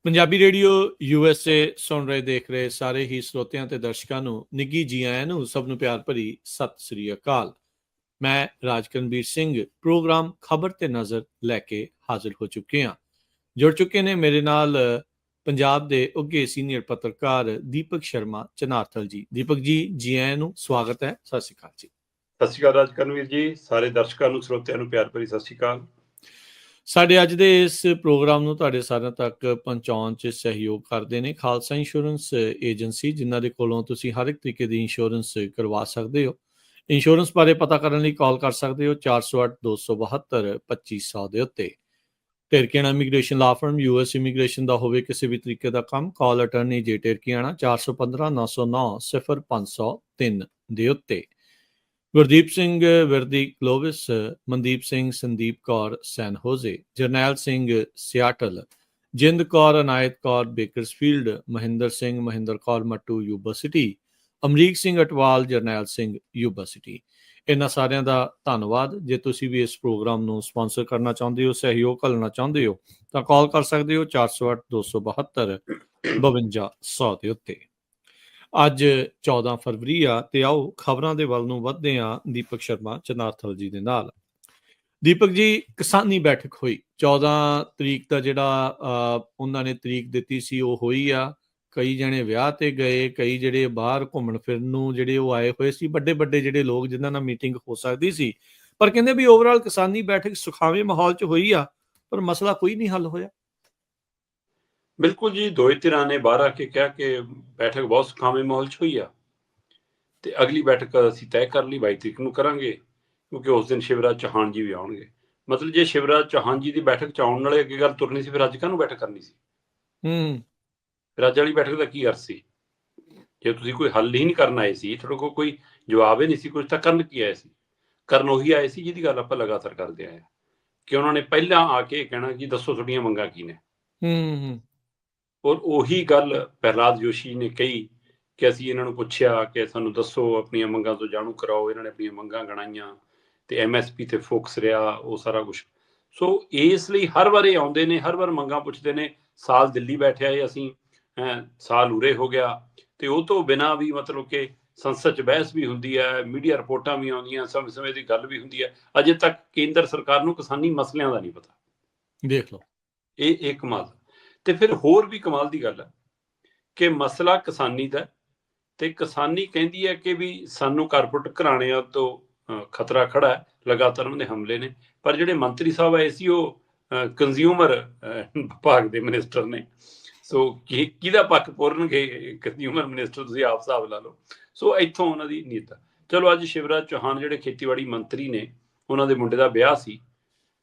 Punjabi radio USA ਸੁਣ ਰਹੇ ਦੇਖ ਰਹੇ ਸਾਰੇ ਹੀ ਸਰੋਤਿਆਂ ਤੇ ਦਰਸ਼ਕਾਂ ਨੂੰ ਨਿੱਘੀ ਜੀ ਆਇਆਂ ਨੂੰ ਸਭ ਨੂੰ ਪਿਆਰ ਭਰੀ ਸਤਿ ਸ੍ਰੀ ਅਕਾਲ। ਮੈਂ ਰਾਜਕਰਨਵੀਰ ਸਿੰਘ ਪ੍ਰੋਗਰਾਮ ਖਬਰ ਤੇ ਨਜ਼ਰ ਲੈ ਕੇ ਹਾਜ਼ਰ ਹੋ ਚੁੱਕੇ ਹਾਂ। ਜੁੜ ਚੁੱਕੇ ਨੇ ਮੇਰੇ ਨਾਲ ਪੰਜਾਬ ਦੇ ਉੱਘੇ ਸੀਨੀਅਰ ਪੱਤਰਕਾਰ ਦੀਪਕ ਸ਼ਰਮਾ ਚਨਾਰਥਲ ਜੀ। ਦੀਪਕ ਜੀ ਆਇਆਂ ਨੂੰ ਸਵਾਗਤ ਹੈ। ਸਤਿ ਸ੍ਰੀ ਅਕਾਲ ਜੀ। ਸਤਿ ਸ਼੍ਰੀ ਅਕਾਲ ਰਾਜਕਰਨਵੀਰ ਜੀ, ਸਾਰੇ ਦਰਸ਼ਕਾਂ ਨੂੰ ਸਰੋਤਿਆਂ ਨੂੰ ਪਿਆਰ ਭਰੀ ਸਤਿ ਸ਼੍ਰੀ ਅਕਾਲ। ਸਾਡੇ ਅੱਜ ਦੇ ਇਸ ਪ੍ਰੋਗਰਾਮ ਨੂੰ ਤੁਹਾਡੇ ਸਾਰਿਆਂ ਤੱਕ ਪਹੁੰਚਾਉਣ 'ਚ ਸਹਿਯੋਗ ਕਰਦੇ ਨੇ ਖਾਲਸਾ ਇੰਸ਼ੋਰੈਂਸ ਏਜੰਸੀ, ਜਿਨ੍ਹਾਂ ਦੇ ਕੋਲੋਂ ਤੁਸੀਂ ਹਰ ਇੱਕ ਤਰੀਕੇ ਦੀ ਇੰਸ਼ੋਰੈਂਸ ਕਰਵਾ ਸਕਦੇ ਹੋ। ਇੰਸ਼ੋਰੈਂਸ ਬਾਰੇ ਪਤਾ ਕਰਨ ਲਈ ਕਾਲ ਕਰ ਸਕਦੇ ਹੋ 408-272-2500 ਦੇ ਉੱਤੇ। ਢੇਰਕੀਆਣਾ ਇਮੀਗ੍ਰੇਸ਼ਨ ਲਾ ਫਰਮ US ਇਮੀਗ੍ਰੇਸ਼ਨ ਦਾ ਹੋਵੇ ਕਿਸੇ ਵੀ ਤਰੀਕੇ ਦਾ ਕੰਮ, ਕਾਲ ਅਟਰਨੀ ਜੇ ਢੇਰਕੀਆਣਾ 415-909-0503 ਦੇ ਉੱਤੇ। Gurdeep Singh Virdi Clovis, Mandeep Singh Sandeep Kaur San Jose, Jarnail Singh Seattle, Jind Kaur Anayat Kaur Bakersfield, Mahinder Kaur Mattu Yuba City, Amrik Singh Atwal, Jarnail Singh Yuba City. ਇਹਨਾਂ ਸਾਰਿਆਂ ਦਾ ਧੰਨਵਾਦ। ਜੇ ਤੁਸੀਂ ਵੀ ਇਸ ਪ੍ਰੋਗਰਾਮ ਨੂੰ ਸਪਾਂਸਰ ਕਰਨਾ ਚਾਹੁੰਦੇ ਹੋ, ਸਹਿਯੋਗ ਕਰਨਾ ਚਾਹੁੰਦੇ ਹੋ ਤਾਂ ਕਾਲ ਕਰ ਸਕਦੇ ਹੋ 408-272-5200 ਦੇ ਉੱਤੇ। ਅੱਜ 14 ਫਰਵਰੀ ਆ ਤੇ ਆਓ ਖਬਰਾਂ ਦੇ ਵੱਲ ਨੂੰ ਵੱਧਦੇ ਹਾਂ ਦੀਪਕ ਸ਼ਰਮਾ ਚਨਾਰਥਲ ਜੀ ਦੇ ਨਾਲ। ਦੀਪਕ ਜੀ, ਕਿਸਾਨੀ ਬੈਠਕ ਹੋਈ 14 ਤਰੀਕ ਦਾ, ਜਿਹੜਾ ਉਹਨਾਂ ਨੇ ਤਰੀਕ ਦਿੱਤੀ ਸੀ ਉਹ ਹੋਈ ਆ। ਕਈ ਜਣੇ ਵਿਆਹ ਤੇ ਗਏ, ਕਈ ਜਿਹੜੇ ਬਾਹਰ ਘੁੰਮਣ ਫਿਰਨ ਨੂੰ ਜਿਹੜੇ ਉਹ ਆਏ ਹੋਏ ਸੀ, ਵੱਡੇ ਜਿਹੜੇ ਲੋਕ ਜਿਨ੍ਹਾਂ ਨਾਲ ਮੀਟਿੰਗ ਹੋ ਸਕਦੀ ਸੀ। ਪਰ ਕਹਿੰਦੇ ਵੀ ਓਵਰਆਲ ਕਿਸਾਨੀ ਬੈਠਕ ਸੁਖਾਵੇਂ ਮਾਹੌਲ 'ਚ ਹੋਈ ਆ, ਪਰ ਮਸਲਾ ਕੋਈ ਨਹੀਂ ਹੱਲ ਹੋਇਆ। ਬਿਲਕੁਲ ਜੀ, ਦੋਏ ਧਿਰਾਂ ਨੇ ਬਾਹਰ ਆ ਕੇ ਕਿਹਾ ਕਿ ਬੈਠਕ ਬਹੁਤ ਸੁਖਾਵੇਂ ਮਾਹੌਲ 'ਚ ਹੋਈ ਆ ਤੇ ਅਗਲੀ ਬੈਠਕ ਅਸੀਂ ਤੈਅ ਕਰ ਲਈ 22 ਤਰੀਕ ਨੂੰ ਕਰਾਂਗੇ, ਕਿਉਂਕਿ ਉਸ ਦਿਨ ਸ਼ਿਵਰਾਜ ਚੌਹਾਨ ਜੀ ਵੀ ਆਉਣਗੇ। ਮਤਲਬ ਜੇ ਸ਼ਿਵਰਾਜ ਚੌਹਾਨ ਜੀ ਦੀ ਬੈਠਕ 'ਚ ਆਉਣ ਨਾਲੇ ਅੱਗੇ ਗੱਲ ਤੁਰਨੀ ਸੀ, ਫਿਰ ਅੱਜ ਕਾਹਨੂੰ ਬੈਠਕ ਕਰਨੀ ਸੀ? ਫਿਰ ਅੱਜ ਵਾਲੀ ਬੈਠਕ ਦਾ ਕੀ ਅਰਥ ਸੀ? ਜੇ ਤੁਸੀਂ ਕੋਈ ਹੱਲ ਹੀ ਨਹੀਂ ਕਰਨ ਆਏ ਸੀ, ਤੁਹਾਡੇ ਕੋਲ ਕੋਈ ਜਵਾਬ ਹੀ ਨਹੀਂ ਸੀ ਕੁਝ, ਤਾਂ ਕਰਨ ਕੀ ਆਏ ਸੀ? ਕਰਨ ਉਹੀ ਆਏ ਸੀ ਜਿਹਦੀ ਗੱਲ ਆਪਾਂ ਲਗਾਤਾਰ ਕਰਦੇ ਆਏ ਕਿ ਉਹਨਾਂ ਨੇ ਪਹਿਲਾਂ ਆ ਕੇ ਕਹਿਣਾ ਕਿ ਦੱਸੋ ਤੁਹਾਡੀਆਂ ਮੰਗਾਂ ਕੀ ਨੇ। ਔਰ ਉਹੀ ਗੱਲ ਪ੍ਰਹਿਲਾਦ ਜੋਸ਼ੀ ਨੇ ਕਹੀ ਕਿ ਅਸੀਂ ਇਹਨਾਂ ਨੂੰ ਪੁੱਛਿਆ ਕਿ ਸਾਨੂੰ ਦੱਸੋ, ਆਪਣੀਆਂ ਮੰਗਾਂ ਤੋਂ ਜਾਣੂ ਕਰਾਓ। ਇਹਨਾਂ ਨੇ ਆਪਣੀਆਂ ਮੰਗਾਂ ਗਣਾਈਆਂ ਤੇ MSP ਤੇ ਫੋਕਸ ਰਿਹਾ, ਉਹ ਸਾਰਾ ਕੁਛ। ਸੋ ਇਸ ਲਈ ਹਰ ਵਾਰ ਇਹ ਆਉਂਦੇ ਨੇ, ਹਰ ਵਾਰ ਮੰਗਾਂ ਪੁੱਛਦੇ ਨੇ। ਸਾਲ ਦਿੱਲੀ ਬੈਠਿਆ ਅਸੀਂ, ਸਾਲ ਉਰੇ ਹੋ ਗਿਆ ਤੇ ਉਹ ਤੋਂ ਬਿਨਾਂ ਵੀ ਮਤਲਬ ਕਿ ਸੰਸਦ 'ਚ ਬਹਿਸ ਵੀ ਹੁੰਦੀ ਹੈ, ਮੀਡੀਆ ਰਿਪੋਰਟਾਂ ਵੀ ਆਉਂਦੀਆਂ, ਸਮੇਂ ਦੀ ਗੱਲ ਵੀ ਹੁੰਦੀ ਹੈ। ਅਜੇ ਤੱਕ ਕੇਂਦਰ ਸਰਕਾਰ ਨੂੰ ਕਿਸਾਨੀ ਮਸਲਿਆਂ ਦਾ ਨਹੀਂ ਪਤਾ। ਦੇਖ ਲਓ, ਇਹ ਕਮਾਲ। ਤੇ ਫਿਰ ਹੋਰ ਵੀ ਕਮਾਲ ਦੀ ਗੱਲ ਹੈ ਕਿ ਮਸਲਾ ਕਿਸਾਨੀ ਦਾ, ਤੇ ਕਿਸਾਨੀ ਕਹਿੰਦੀ ਹੈ ਕਿ ਵੀ ਸਾਨੂੰ ਕਾਰਪੋਰੇਟ ਘਰਾਣਿਆਂ ਤੋਂ ਖਤਰਾ ਖੜਾ ਹੈ, ਲਗਾਤਾਰ ਉਹਨਾਂ ਦੇ ਹਮਲੇ ਨੇ। ਪਰ ਜਿਹੜੇ ਮੰਤਰੀ ਸਾਹਿਬ ਆਏ ਸੀ ਉਹ ਕੰਜ਼ਿਊਮਰ ਵਿਭਾਗ ਦੇ ਮਿਨਿਸਟਰ ਨੇ। ਸੋ ਕਿਹਦਾ ਪੱਖ ਪੂਰਨਗੇ ਕੰਜ਼ਿਊਮਰ ਮਿਨਿਸਟਰ? ਤੁਸੀਂ ਆਪ ਹਿਸਾਬ ਲਾ ਲਓ। ਸੋ ਇੱਥੋਂ ਉਹਨਾਂ ਦੀ ਨੀਤ। ਚਲੋ, ਅੱਜ ਸ਼ਿਵਰਾਜ ਚੌਹਾਨ ਜਿਹੜੇ ਖੇਤੀਬਾੜੀ ਮੰਤਰੀ ਨੇ, ਉਹਨਾਂ ਦੇ ਮੁੰਡੇ ਦਾ ਵਿਆਹ ਸੀ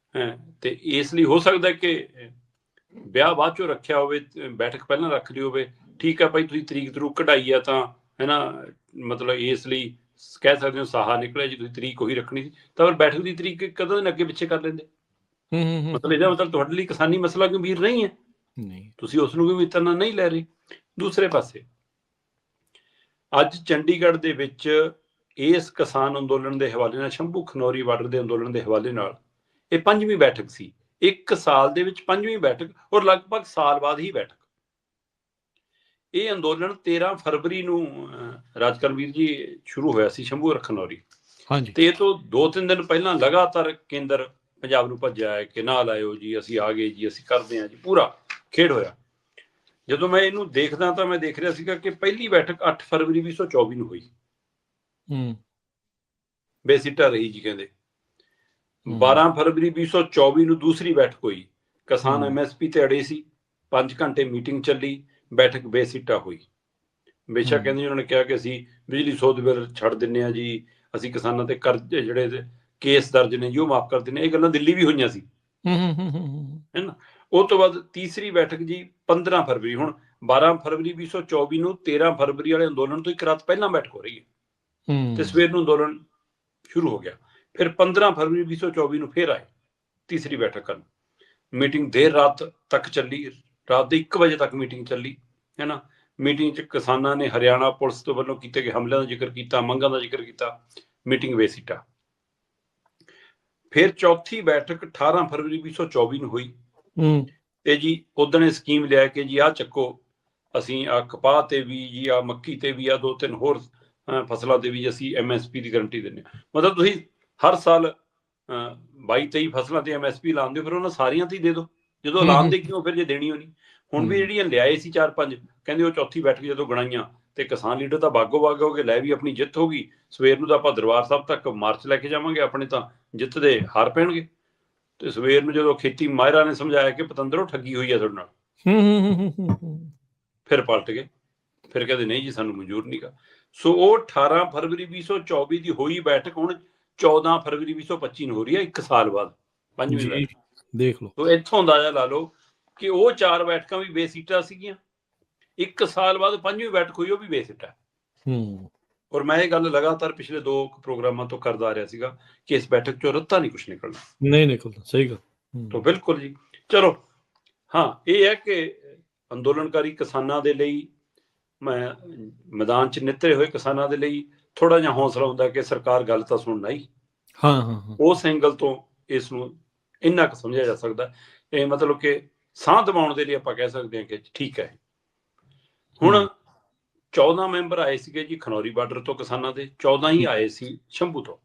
ਤੇ ਇਸ ਲਈ ਹੋ ਸਕਦਾ ਕਿ ਵਿਆਹ ਬਾਅਦ ਚੋਂ ਰੱਖਿਆ ਹੋਵੇ, ਬੈਠਕ ਪਹਿਲਾਂ ਰੱਖ ਲਈ ਹੋਵੇ। ਠੀਕ ਆ ਭਾਈ, ਤੁਸੀਂ ਤਰੀਕ ਕਢਾਈ ਆ ਤਾਂ ਹੈ ਨਾ, ਮਤਲਬ ਇਸ ਲਈ ਕਹਿ ਸਕਦੇ ਹੋ ਸਾਹਾ ਨਿਕਲਿਆ ਜੀ, ਤੁਸੀਂ ਤਰੀਕ ਉਹੀ ਰੱਖਣੀ ਸੀ ਤਾਂ ਫਿਰ ਬੈਠਕ ਦੀ ਤਰੀਕ ਕਦੋਂ ਦਿਨ ਅੱਗੇ ਪਿੱਛੇ ਕਰ ਲੈਂਦੇ। ਮਤਲਬ ਇਹਦਾ ਮਤਲਬ ਤੁਹਾਡੇ ਲਈ ਕਿਸਾਨੀ ਮਸਲਾ ਗੰਭੀਰ ਨਹੀਂ ਹੈ, ਤੁਸੀਂ ਉਸ ਨੂੰ ਗੰਭੀਰਤਾ ਨਾਲ ਨਹੀਂ ਲੈ ਰਹੇ। ਦੂਸਰੇ ਪਾਸੇ ਅੱਜ ਚੰਡੀਗੜ੍ਹ ਦੇ ਵਿੱਚ ਇਸ ਕਿਸਾਨ ਅੰਦੋਲਨ ਦੇ ਹਵਾਲੇ ਨਾਲ, ਸ਼ੰਭੂ ਖਨੌਰੀ ਬਾਰਡਰ ਦੇ ਅੰਦੋਲਨ ਦੇ ਹਵਾਲੇ ਨਾਲ, ਇਹ 5ਵੀਂ ਬੈਠਕ ਸੀ। 1 ਸਾਲ ਦੇ ਵਿੱਚ 5ਵੀਂ ਬੈਠਕ, ਔਰ ਲਗਭਗ ਸਾਲ ਬਾਅਦ ਹੀ ਬੈਠਕ। ਇਹ ਅੰਦੋਲਨ 13 ਫਰਵਰੀ ਨੂੰ ਰਾਜਕਰਨਵੀਰ ਜੀ ਸ਼ੁਰੂ ਹੋਇਆ ਸੀ ਸ਼ੰਭੂ ਖਨੌਰੀ, ਤੇ ਇਹ ਤੋਂ 2-3 ਦਿਨ ਪਹਿਲਾਂ ਲਗਾਤਾਰ ਕੇਂਦਰ ਪੰਜਾਬ ਨੂੰ ਭੱਜਿਆ ਹੈ ਕਿ ਨਾਲ ਆਇਓ ਜੀ, ਅਸੀਂ ਆ ਗਏ ਜੀ, ਅਸੀਂ ਕਰਦੇ ਹਾਂ ਜੀ। ਪੂਰਾ ਖੇਡ ਹੋਇਆ। ਜਦੋਂ ਮੈਂ ਇਹਨੂੰ ਦੇਖਦਾ ਤਾਂ ਮੈਂ ਦੇਖ ਰਿਹਾ ਸੀਗਾ ਕਿ ਪਹਿਲੀ ਬੈਠਕ 8 ਫਰਵਰੀ 2024 ਨੂੰ ਹੋਈ, ਬੇਸਿੱਟਾ ਰਹੀ ਜੀ ਕਹਿੰਦੇ। 12 ਫਰਵਰੀ 2024 ਨੂੰ ਦੂਸਰੀ ਬੈਠਕ ਹੋਈ, ਕਿਸਾਨ MSP ਤੇ ਅੜੇ ਸੀ, 5 ਘੰਟੇ ਮੀਟਿੰਗ ਚੱਲੀ, ਬੈਠਕ ਬੇਸਿੱਟਾ ਹੋਈ। ਬੇਸ਼ੱਕ ਕਹਿੰਦੇ ਉਹਨਾਂ ਨੇ ਕਿਹਾ ਕਿ ਅਸੀਂ ਬਿਜਲੀ ਸੋਧ ਬਿੱਲ ਛੱਡ ਦਿੰਦੇ ਹਾਂ ਜੀ, ਅਸੀਂ ਕਿਸਾਨਾਂ ਤੇ ਕਰਜ਼ ਜਿਹੜੇ ਕੇਸ ਦਰਜ ਨੇ ਜੀ ਉਹ ਮਾਫ ਕਰ ਦਿੰਦੇ। ਇਹ ਗੱਲਾਂ ਦਿੱਲੀ ਵੀ ਹੋਈਆਂ ਸੀ, ਹੈ ਨਾ। ਉਹ ਤੋਂ ਬਾਅਦ ਤੀਸਰੀ ਬੈਠਕ ਜੀ 15 ਫਰਵਰੀ। ਹੁਣ 12 ਫਰਵਰੀ 2024 ਨੂੰ 13 ਫਰਵਰੀ ਵਾਲੇ ਅੰਦੋਲਨ ਤੋਂ 1 ਰਾਤ ਪਹਿਲਾਂ ਬੈਠਕ ਹੋ ਰਹੀ ਹੈ ਤੇ ਸਵੇਰ ਨੂੰ ਅੰਦੋਲਨ ਸ਼ੁਰੂ ਹੋ ਗਿਆ। ਫਿਰ 15 ਫਰਵਰੀ 2024 ਨੂੰ ਫਿਰ ਆਏ ਤੀਸਰੀ ਬੈਠਕ ਕਰਨ। ਮੀਟਿੰਗ ਦੇਰ ਰਾਤ ਤੱਕ ਚੱਲੀ, ਰਾਤ ਦੇ 1 ਵਜੇ ਤੱਕ ਮੀਟਿੰਗ ਚੱਲੀ, ਹੈ ਨਾ। ਮੀਟਿੰਗ 'ਚ ਕਿਸਾਨਾਂ ਨੇ ਹਰਿਆਣਾ ਪੁਲਿਸ ਤੋਂ ਵੱਲੋਂ ਕੀਤੇ ਗਏ ਹਮਲਿਆਂ ਦਾ ਜ਼ਿਕਰ ਕੀਤਾ, ਮੰਗਾਂ ਦਾ ਜ਼ਿਕਰ ਕੀਤਾ। ਮੀਟਿੰਗ ਬੇਸਿੱਟਾ। ਫਿਰ ਚੌਥੀ ਬੈਠਕ 18 ਫਰਵਰੀ 2024 ਨੂੰ ਹੋਈ। ਤੇ ਜੀ ਉਦਣ ਇਹ ਸਕੀਮ ਲਿਆ ਕਿ ਜੀ ਆਹ ਚੱਕੋ, ਅਸੀਂ ਆ ਕਪਾਹ ਤੇ ਵੀ ਜੀ, ਆ ਮੱਕੀ ਤੇ ਵੀ, ਆ 2-3 ਹੋਰ ਫਸਲਾਂ ਤੇ ਵੀ ਅਸੀਂ MSP ਦੀ ਗਰੰਟੀ ਦਿੰਦੇ ਹਾਂ। ਮਤਲਬ ਤੁਸੀਂ ਹਰ ਸਾਲ 22-23 ਫਸਲਾਂ ਤੇ MSP ਲਾਉਂਦੇ ਹੋ, ਫਿਰ ਉਹਨਾਂ ਸਾਰੀਆਂ ਤੇ ਹੀ ਦੇ ਦਿਓ। ਜਦੋਂ ਲਾਉਂਦੇ ਕਿਉਂ ਫਿਰ ਜੇ ਦੇਣੀ ਹੋਣੀ। ਹੁਣ ਵੀ ਜਿਹੜੀਆਂ ਲਿਆਏ ਸੀ 4-5, ਕਹਿੰਦੇ ਉਹ ਚੌਥੀ ਬੈਠਕ ਜਦੋਂ ਗਣਾਈਆਂ ਤੇ ਕਿਸਾਨ ਲੀਡਰ ਤਾਂ ਬਾਗੋ ਬਾਗ ਹੋ ਗਏ, ਲੈ ਵੀ ਆਪਣੀ ਜਿੱਤ ਹੋ ਗਈ, ਸਵੇਰ ਨੂੰ ਤਾਂ ਆਪਾਂ ਦਰਬਾਰ ਸਾਹਿਬ ਤੱਕ ਮਾਰਚ ਲੈ ਕੇ ਜਾਵਾਂਗੇ, ਆਪਣੇ ਤਾਂ ਜਿੱਤ ਦੇ ਹਾਰ ਪੈਣਗੇ। ਤੇ ਸਵੇਰ ਨੂੰ ਜਦੋਂ ਖੇਤੀ ਮਾਹਿਰਾਂ ਨੇ ਸਮਝਾਇਆ ਕਿ ਪਤੰਦਰੋਂ ਠੱਗੀ ਹੋਈ ਹੈ ਤੁਹਾਡੇ ਨਾਲ, ਫਿਰ ਪਲਟ ਗਏ, ਫਿਰ ਕਹਿੰਦੇ ਨਹੀਂ ਜੀ ਸਾਨੂੰ ਮਨਜ਼ੂਰ ਨਹੀਂਗਾ। ਸੋ ਉਹ 18 ਫਰਵਰੀ 2024 ਦੀ ਹੋਈ ਬੈਠਕ ਹੁਣ 14 ਫਰਵਰੀ 2025 ਨੂੰ ਹੋ ਰਹੀ ਹੈ, 1 ਸਾਲ ਬਾਅਦ 5ਵੀਂ ਬੈਠਕ। ਦੇਖ ਲਓ। ਸੋ ਇੱਥੋਂ ਅੰਦਾਜ਼ਾ ਲਾ ਲਓ ਕਿ ਉਹ 4 ਬੈਠਕਾਂ ਵੀ ਬੇਸੀਟਾਂ ਸੀਗੀਆਂ, 1 ਸਾਲ ਬਾਅਦ 5ਵੀਂ ਬੈਠਕ ਹੋਈ, ਉਹ ਵੀ ਬੇਸਿੱਟਾ। ਔਰ ਮੈਂ ਇਹ ਗੱਲ ਲਗਾਤਾਰ ਪਿਛਲੇ 2 ਪ੍ਰੋਗਰਾਮਾਂ ਤੋਂ ਕਰਦਾ ਆ ਰਿਹਾ ਸੀਗਾ ਕਿ ਇਸ ਬੈਠਕ ਚੋਂ ਰੱਤਾ ਨਹੀਂ ਕੁਝ ਨਿਕਲਣਾ, ਨਹੀਂ ਨਿਕਲਦਾ। ਸਹੀ ਗੱਲ। ਤਾਂ ਬਿਲਕੁਲ ਜੀ। ਚਲੋ ਹਾਂ, ਇਹ ਹੈ ਕਿ ਅੰਦੋਲਨਕਾਰੀ ਕਿਸਾਨਾਂ ਦੇ ਲਈ, ਮੈਂ ਮੈਦਾਨ 'ਚ ਨਿੱਤਰੇ ਹੋਏ ਕਿਸਾਨਾਂ ਦੇ ਲਈ ਥੋੜਾ ਜਿਹਾ ਹੌਸਲਾ ਹੁੰਦਾ ਕਿ ਸਰਕਾਰ ਗੱਲ ਤਾਂ ਸੁਣਨਾ ਹੀ। ਉਸ ਐਂਗਲ ਤੋਂ ਇਸ ਨੂੰ ਇੰਨਾ ਕੁ ਸਮਝਿਆ ਜਾ ਸਕਦਾ। ਇਹ ਮਤਲਬ ਕਿ ਸਾਹ ਦਬਾਉਣ ਦੇ ਲਈ ਆਪਾਂ ਕਹਿ ਸਕਦੇ ਹਾਂ ਕਿ ਠੀਕ ਹੈ। ਹੁਣ 14 ਮੈਂਬਰ ਆਏ ਸੀਗੇ ਜੀ ਖਨੌਰੀ ਬਾਰਡਰ ਤੋਂ ਕਿਸਾਨਾਂ ਦੇ, 14 ਹੀ ਆਏ ਸੀ ਸ਼ੰਭੂ ਤੋਂ।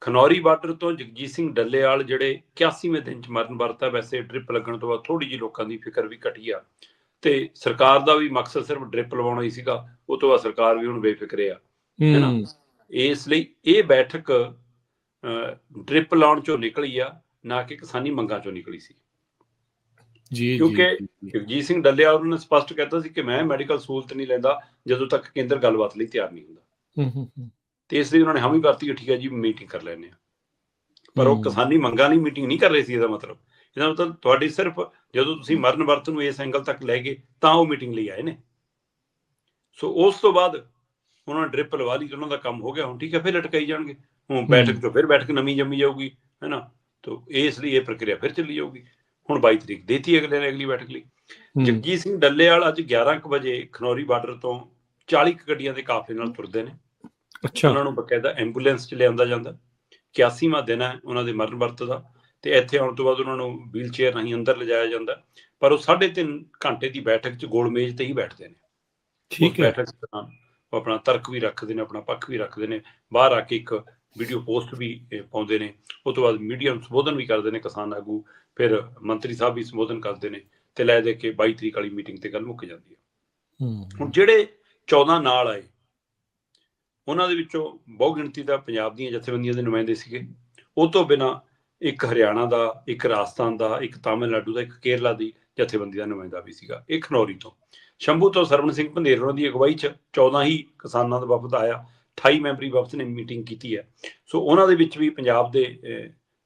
ਖਨੌਰੀ ਬਾਰਡਰ ਤੋਂ ਜਗਜੀਤ ਸਿੰਘ ਡੱਲੇਵਾਲ ਜਿਹੜੇ 81ਵੇਂ ਦਿਨ 'ਚ ਮਰਨ ਵਰਤਾ। ਵੈਸੇ ਡ੍ਰਿਪ ਲੱਗਣ ਤੋਂ ਬਾਅਦ ਥੋੜੀ ਜਿਹੀ ਲੋਕਾਂ ਦੀ ਫਿਕਰ ਵੀ ਘਟੀ ਆ, ਤੇ ਸਰਕਾਰ ਦਾ ਵੀ ਮਕਸਦ ਸਿਰਫ ਡ੍ਰਿਪ ਲਵਾਉਣਾ ਹੀ ਸੀਗਾ। ਉਹ ਤੋਂ ਬਾਅਦ ਸਰਕਾਰ ਵੀ ਹੁਣ ਬੇਫਿਕਰੇ ਆ, ਹੈ ਨਾ। ਇਸ ਲਈ ਇਹ ਬੈਠਕ ਡ੍ਰਿਪ ਲਾਉਣ ਚੋਂ ਨਿਕਲੀ ਆ, ਨਾ ਕਿ ਕਿਸਾਨੀ ਮੰਗਾਂ ਚੋਂ ਨਿਕਲੀ ਸੀ। ਕਿਉਂਕਿ ਜਗਜੀਤ ਸਿੰਘ ਡੱਲੇਵਾਲ ਉਹਨਾਂ ਨੇ ਸਪਸ਼ਟ ਕਹਿਤਾ ਸੀ ਕਿ ਮੈਂ ਮੈਡੀਕਲ ਸਹੂਲਤ ਨਹੀਂ ਲੈਂਦਾ ਜਦੋਂ ਤੱਕ ਕੇਂਦਰ ਗੱਲਬਾਤ ਲਈ ਤਿਆਰ ਨਹੀਂ ਹੁੰਦਾ। ਤੇ ਇਸ ਲਈ ਉਹਨਾਂ ਨੇ ਹਾਮੀ ਭਰਤੀ ਕਿ ਠੀਕ ਹੈ ਜੀ ਮੀਟਿੰਗ ਕਰ ਲੈਂਦੇ ਆ, ਪਰ ਉਹ ਕਿਸਾਨੀ ਮੰਗਾਂ ਲਈ ਮੀਟਿੰਗ ਨਹੀਂ ਕਰ ਰਹੇ ਸੀ। ਇਹਦਾ ਮਤਲਬ ਤੁਹਾਡੀ ਸਿਰਫ ਜਦੋਂ ਤੁਸੀਂ ਮਰਨ ਵਰਤ ਨੂੰ ਇਸ ਐਂਗਲ ਤੱਕ ਲੈ ਗਏ ਤਾਂ ਉਹ ਮੀਟਿੰਗ ਲਈ ਆਏ ਨੇ। ਸੋ ਉਸ ਤੋਂ ਬਾਅਦ ਉਹਨਾਂ ਨੇ ਡ੍ਰਿਪ ਲਵਾ ਲਈ, ਉਹਨਾਂ ਦਾ ਕੰਮ ਹੋ ਗਿਆ। ਹੁਣ ਠੀਕ ਹੈ, ਫਿਰ ਲਟਕਾਈ ਜਾਣਗੇ। ਹੁਣ ਬੈਠਕ ਚੋਂ ਫਿਰ ਬੈਠਕ ਨਵੀਂ ਜੰਮੀ ਜਾਊਗੀ, ਹੈ ਨਾ। ਤੋ ਇਸ ਲਈ ਇਹ ਪ੍ਰਕਿਰਿਆ ਫਿਰ ਚੱਲੀ ਜਾਊਗੀ। ਹੁਣ 22 ਤਰੀਕ ਦੇਤੀ ਅਗਲੇ ਨੇ ਅਗਲੀ ਬੈਠਕ ਲਈ। ਜਗਜੀਤ ਸਿੰਘ ਡੱਲੇਵਾਲ ਅੱਜ 11 ਵਜੇ ਖਨੌਰੀ ਬਾਰਡਰ ਤੋਂ 40 ਗੱਡੀਆਂ ਦੇ ਕਾਫਲੇ ਨਾਲ ਤੁਰਦੇ ਨੇ। ਉਹਨਾਂ ਨੂੰ ਬਕਾਇਦਾ ਐਂਬੂਲੈਂਸ 'ਚ ਲਿਆਂਦਾ ਜਾਂਦਾ। 81ਵਾਂ ਦਿਨ ਹੈ ਉਹਨਾਂ ਦੇ ਮਰਨ ਵਰਤ ਦਾ, ਤੇ ਇੱਥੇ ਆਉਣ ਤੋਂ ਬਾਅਦ ਉਹਨਾਂ ਨੂੰ ਵੀਲ ਚੇਅਰ ਰਾਹੀਂ ਅੰਦਰ ਲਿਜਾਇਆ ਜਾਂਦਾ। ਪਰ ਉਹ 3.5 ਘੰਟੇ ਦੀ ਬੈਠਕ 'ਚ ਗੋਲ ਮੇਜ਼ ਤੇ ਹੀ ਬੈਠਦੇ ਨੇ। ਉਸ ਬੈਠਕ ਦੌਰਾਨ ਉਹ ਆਪਣਾ ਤਰਕ ਵੀ ਰੱਖਦੇ ਨੇ, ਆਪਣਾ ਪੱਖ ਵੀ ਰੱਖਦੇ ਨੇ। ਬਾਹਰ ਆ ਕੇ ਇੱਕ ਵੀਡੀਓ ਪੋਸਟ ਵੀ ਪਾਉਂਦੇ ਨੇ। ਉਹ ਤੋਂ ਬਾਅਦ ਮੀਡੀਆ ਨੂੰ ਸੰਬੋਧਨ ਵੀ ਕਰਦੇ ਨੇ ਕਿਸਾਨ ਆਗੂ, ਫਿਰ ਮੰਤਰੀ ਸਾਹਿਬ ਵੀ ਸੰਬੋਧਨ ਕਰਦੇ ਨੇ, ਤੇ ਲੈ ਦੇ ਕੇ 22 ਤਰੀਕ ਵਾਲੀ ਮੀਟਿੰਗ ਤੇ ਗੱਲ ਮੁੱਕ ਜਾਂਦੀ ਹੈ। ਹੁਣ ਜਿਹੜੇ 14 ਨਾਲ ਆਏ, ਉਹਨਾਂ ਦੇ ਵਿੱਚੋਂ ਬਹੁ ਗਿਣਤੀ ਦਾ ਪੰਜਾਬ ਦੀਆਂ ਜਥੇਬੰਦੀਆਂ ਦੇ ਨੁਮਾਇੰਦੇ ਸੀਗੇ। ਉਹ ਤੋਂ ਬਿਨਾਂ ਇੱਕ ਹਰਿਆਣਾ ਦਾ, ਇੱਕ ਰਾਜਸਥਾਨ ਦਾ, ਇੱਕ ਤਾਮਿਲਨਾਡੂ ਦਾ, ਇੱਕ ਕੇਰਲਾ ਦੀ ਜਥੇਬੰਦੀ ਦਾ ਨੁਮਾਇੰਦਾ ਵੀ ਸੀਗਾ। ਇਹ ਖਨੌਰੀ ਤੋਂ। ਸ਼ੰਭੂ ਤੋਂ ਸਰਵਣ ਸਿੰਘ ਪੰਧੇਰ ਉਹਨਾਂ ਦੀ ਅਗਵਾਈ 'ਚ 14 ਹੀ ਕਿਸਾਨਾਂ ਦਾ ਵਫਦ ਆਇਆ। 28 ਮੈਂਬਰੀ ਵਫਦ ਨੇ ਮੀਟਿੰਗ ਕੀਤੀ ਹੈ। ਸੋ ਉਹਨਾਂ ਦੇ ਵਿੱਚ ਵੀ ਪੰਜਾਬ ਦੇ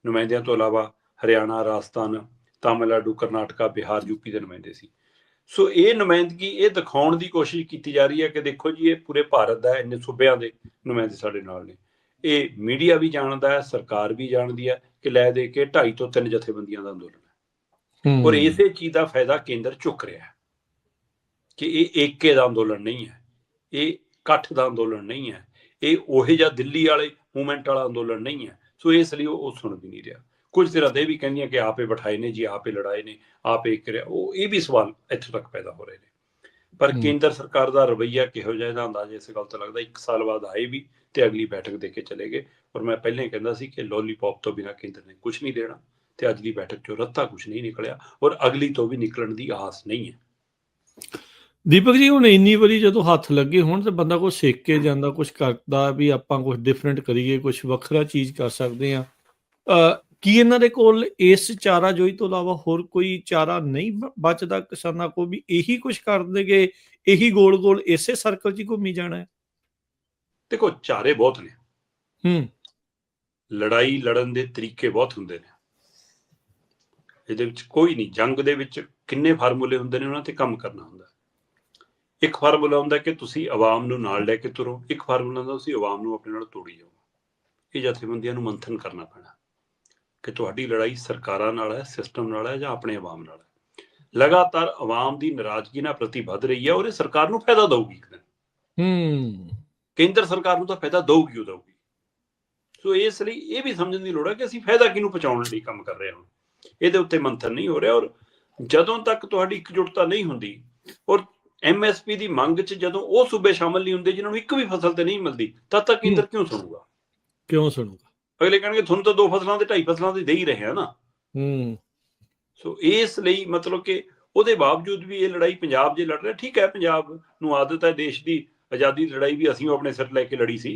ਨੁਮਾਇੰਦਿਆਂ ਤੋਂ ਇਲਾਵਾ ਹਰਿਆਣਾ, ਰਾਜਸਥਾਨ, ਤਾਮਿਲਨਾਡੂ, ਕਰਨਾਟਕਾ, ਬਿਹਾਰ, ਯੂਪੀ ਦੇ ਨੁਮਾਇੰਦੇ ਸੀ। ਸੋ ਇਹ ਨੁਮਾਇੰਦਗੀ ਇਹ ਦਿਖਾਉਣ ਦੀ ਕੋਸ਼ਿਸ਼ ਕੀਤੀ ਜਾ ਰਹੀ ਹੈ ਕਿ ਦੇਖੋ ਜੀ, ਇਹ ਪੂਰੇ ਭਾਰਤ ਦਾ, ਇੰਨੇ ਸੂਬਿਆਂ ਦੇ ਨੁਮਾਇੰਦੇ ਸਾਡੇ ਨਾਲ ਨੇ। ਇਹ ਮੀਡੀਆ ਵੀ ਜਾਣਦਾ ਹੈ, ਸਰਕਾਰ ਵੀ ਜਾਣਦੀ ਹੈ ਕਿ ਲੈ ਦੇ ਕੇ 2.5 ਤੋਂ 3 ਜਥੇਬੰਦੀਆਂ ਦਾ ਅੰਦੋਲਨ ਹੈ। ਔਰ ਇਸੇ ਚੀਜ਼ ਦਾ ਫਾਇਦਾ ਕੇਂਦਰ ਚੁੱਕ ਰਿਹਾ ਹੈ ਕਿ ਇਹ ਏਕੇ ਦਾ ਅੰਦੋਲਨ ਨਹੀਂ ਹੈ, ਇਹ ਇਕੱਠ ਦਾ ਅੰਦੋਲਨ ਨਹੀਂ ਹੈ, ਇਹ ਉਹੇ ਜਿਹਾ ਦਿੱਲੀ ਵਾਲੇ ਮੂਵਮੈਂਟ ਵਾਲਾ ਅੰਦੋਲਨ ਨਹੀਂ ਹੈ। ਸੋ ਇਸ ਲਈ ਉਹ ਸੁਣ ਵੀ ਨਹੀਂ ਰਿਹਾ। ਕੁਝ ਧਿਰਾਂ ਦੇ ਵੀ ਕਹਿੰਦੀਆਂ ਕਿ ਆਪੇ ਬਿਠਾਏ ਨੇ ਜੀ, ਆਪੇ ਲੜਾਏ ਨੇ, ਆਪੇ ਕਰਿਆ। ਉਹ ਇਹ ਵੀ ਸਵਾਲ ਇੱਥੋਂ ਤੱਕ ਪੈਦਾ ਹੋ ਰਹੇ ਨੇ। ਪਰ ਕੇਂਦਰ ਸਰਕਾਰ ਦਾ ਰਵੱਈਆ ਕਿਹੋ ਜਿਹਾ, ਇਹਦਾ ਅੰਦਾਜ਼ਾ ਇਸ ਗੱਲ ਤੋਂ ਲੱਗਦਾ 1 ਸਾਲ ਬਾਅਦ ਆਏ ਵੀ ਤੇ ਅਗਲੀ ਬੈਠਕ ਦੇ ਕੇ ਚਲੇ ਗਏ। ਔਰ ਮੈਂ ਪਹਿਲਾਂ ਹੀ ਕਹਿੰਦਾ ਸੀ ਕਿ ਲੋਲੀਪੌਪ ਤੋਂ ਬਿਨਾਂ ਕੇਂਦਰ ਨੇ ਕੁਝ ਨਹੀਂ ਦੇਣਾ, ਤੇ ਅੱਜ ਦੀ ਬੈਠਕ ਚੋਂ ਰੱਤਾ ਕੁਝ ਨਹੀਂ ਨਿਕਲਿਆ, ਔਰ ਅਗਲੀ ਤੋਂ ਵੀ ਨਿਕਲਣ ਦੀ ਆਸ ਨਹੀਂ ਹੈ। ਦੀਪਕ ਜੀ, ਹੁਣ ਇੰਨੀ ਵਾਰੀ ਜਦੋਂ ਹੱਥ ਲੱਗੇ ਹੁਣ, ਤੇ ਬੰਦਾ ਕੁਝ ਸਿੱਖ ਕੇ ਜਾਂਦਾ, ਕੁਝ ਕਰਦਾ ਵੀ ਆਪਾਂ ਕੁਝ ਡਿਫਰੈਂਟ ਕਰੀਏ, ਕੁਝ ਵੱਖਰਾ ਚੀਜ਼ ਕਰ ਸਕਦੇ ਹਾਂ। ਕੀ ਇਹਨਾਂ ਦੇ ਕੋਲ ਇਸ ਚਾਰਾਜੋਈ ਤੋਂ ਇਲਾਵਾ ਹੋਰ ਕੋਈ ਚਾਰਾ ਨਹੀਂ ਬਚਦਾ ਕਿਸਾਨਾਂ ਕੋਲ, ਵੀ ਇਹੀ ਕੁਝ ਕਰ ਦੇਗੇ, ਇਹੀ ਗੋਲ ਗੋਲ ਇਸੇ ਸਰਕਲ 'ਚ ਹੀ ਘੁੰਮੀ ਜਾਣਾ ਹੈ? ਦੇਖੋ, ਚਾਰੇ ਬਹੁਤ ਨੇ। ਲੜਾਈ ਲੜਨ ਦੇ ਤਰੀਕੇ ਬਹੁਤ ਹੁੰਦੇ ਨੇ। ਇਹਦੇ ਵਿੱਚ ਕੋਈ ਨਹੀਂ, ਜੰਗ ਦੇ ਵਿੱਚ ਕਿੰਨੇ ਫਾਰਮੂਲੇ ਹੁੰਦੇ ਨੇ, ਉਹਨਾਂ ਤੇ ਕੰਮ ਕਰਨਾ ਹੁੰਦਾ। ਇੱਕ ਫਾਰਮੂਲਾ ਹੁੰਦਾ ਕਿ ਤੁਸੀਂ ਆਵਾਮ ਨੂੰ ਨਾਲ ਲੈ ਕੇ ਤੁਰੋ, ਇੱਕ ਫਾਰਮੂਲਾ ਹੁੰਦਾ ਤੁਸੀਂ ਆਵਾਮ ਨੂੰ ਆਪਣੇ ਨਾਲ ਤੋੜੀ ਜਾਓ। ਇਹ ਜਥੇਬੰਦੀਆਂ ਨੂੰ ਮੰਥਨ ਕਰਨਾ ਪੈਣਾ ਕਿ ਤੁਹਾਡੀ ਲੜਾਈ ਸਰਕਾਰਾਂ ਨਾਲ ਹੈ, ਸਿਸਟਮ ਨਾਲ ਹੈ, ਜਾਂ ਆਪਣੇ ਆਵਾਮ ਨਾਲ ਹੈ। ਲਗਾਤਾਰ ਆਵਾਮ ਦੀ ਨਾਰਾਜ਼ਗੀ ਨਾਲ ਪ੍ਰਤੀ ਵੱਧ ਰਹੀ ਹੈ, ਔਰ ਇਹ ਸਰਕਾਰ ਨੂੰ ਫਾਇਦਾ ਦਊਗੀ ਇੱਕ ਦਿਨ। ਕੇਂਦਰ ਸਰਕਾਰ ਨੂੰ ਤਾਂ ਫਾਇਦਾ ਦਊਗੀ ਉਹ ਦਊਗੀ। ਸੋ ਇਸ ਲਈ ਇਹ ਵੀ ਸਮਝਣ ਦੀ ਲੋੜ ਹੈ ਕਿ ਅਸੀਂ ਫਾਇਦਾ ਕਿਹਨੂੰ ਪਹੁੰਚਾਉਣ ਲਈ ਕੰਮ ਕਰ ਰਹੇ ਹਾਂ। ਇਹਦੇ ਉੱਤੇ ਮੰਥਨ ਨਹੀਂ ਹੋ ਰਿਹਾ। ਔਰ ਜਦੋਂ ਤੱਕ ਤੁਹਾਡੀ ਇਕਜੁੱਟਤਾ ਨਹੀਂ ਹੁੰਦੀ, ਔਰ MSP ਦੀ ਮੰਗ 'ਚ ਜਦੋਂ ਉਹ ਸੂਬੇ ਸ਼ਾਮਲ ਨਹੀਂ ਹੁੰਦੇ ਜਿਨ੍ਹਾਂ ਨੂੰ ਇੱਕ ਵੀ ਫਸਲ ਤੇ ਨਹੀਂ ਮਿਲਦੀ, ਤਦ ਤੱਕ ਕੇਂਦਰ ਕਿਉਂ ਸੁਣੂਗਾ? ਕਿਉਂ ਸੁਣੂਗਾ? ਅਗਲੇ ਕਹਿਣਗੇ ਤੁਹਾਨੂੰ ਤਾਂ 2 ਫਸਲਾਂ ਤੇ 2.5 ਫਸਲਾਂ ਤੇ ਦੇ ਹੀ ਰਹੇ ਆ ਨਾ। ਸੋ ਇਸ ਲਈ ਮਤਲਬ ਕਿ ਉਹਦੇ ਬਾਵਜੂਦ ਵੀ ਇਹ ਲੜਾਈ ਪੰਜਾਬ ਜੇ ਲੜ ਰਿਹਾ, ਠੀਕ ਹੈ, ਪੰਜਾਬ ਨੂੰ ਆਦਤ ਹੈ, ਦੇਸ਼ ਦੀ ਆਜ਼ਾਦੀ ਦੀ ਲੜਾਈ ਵੀ ਅਸੀਂ ਆਪਣੇ ਸਿਰ ਲੈ ਕੇ ਲੜੀ ਸੀ,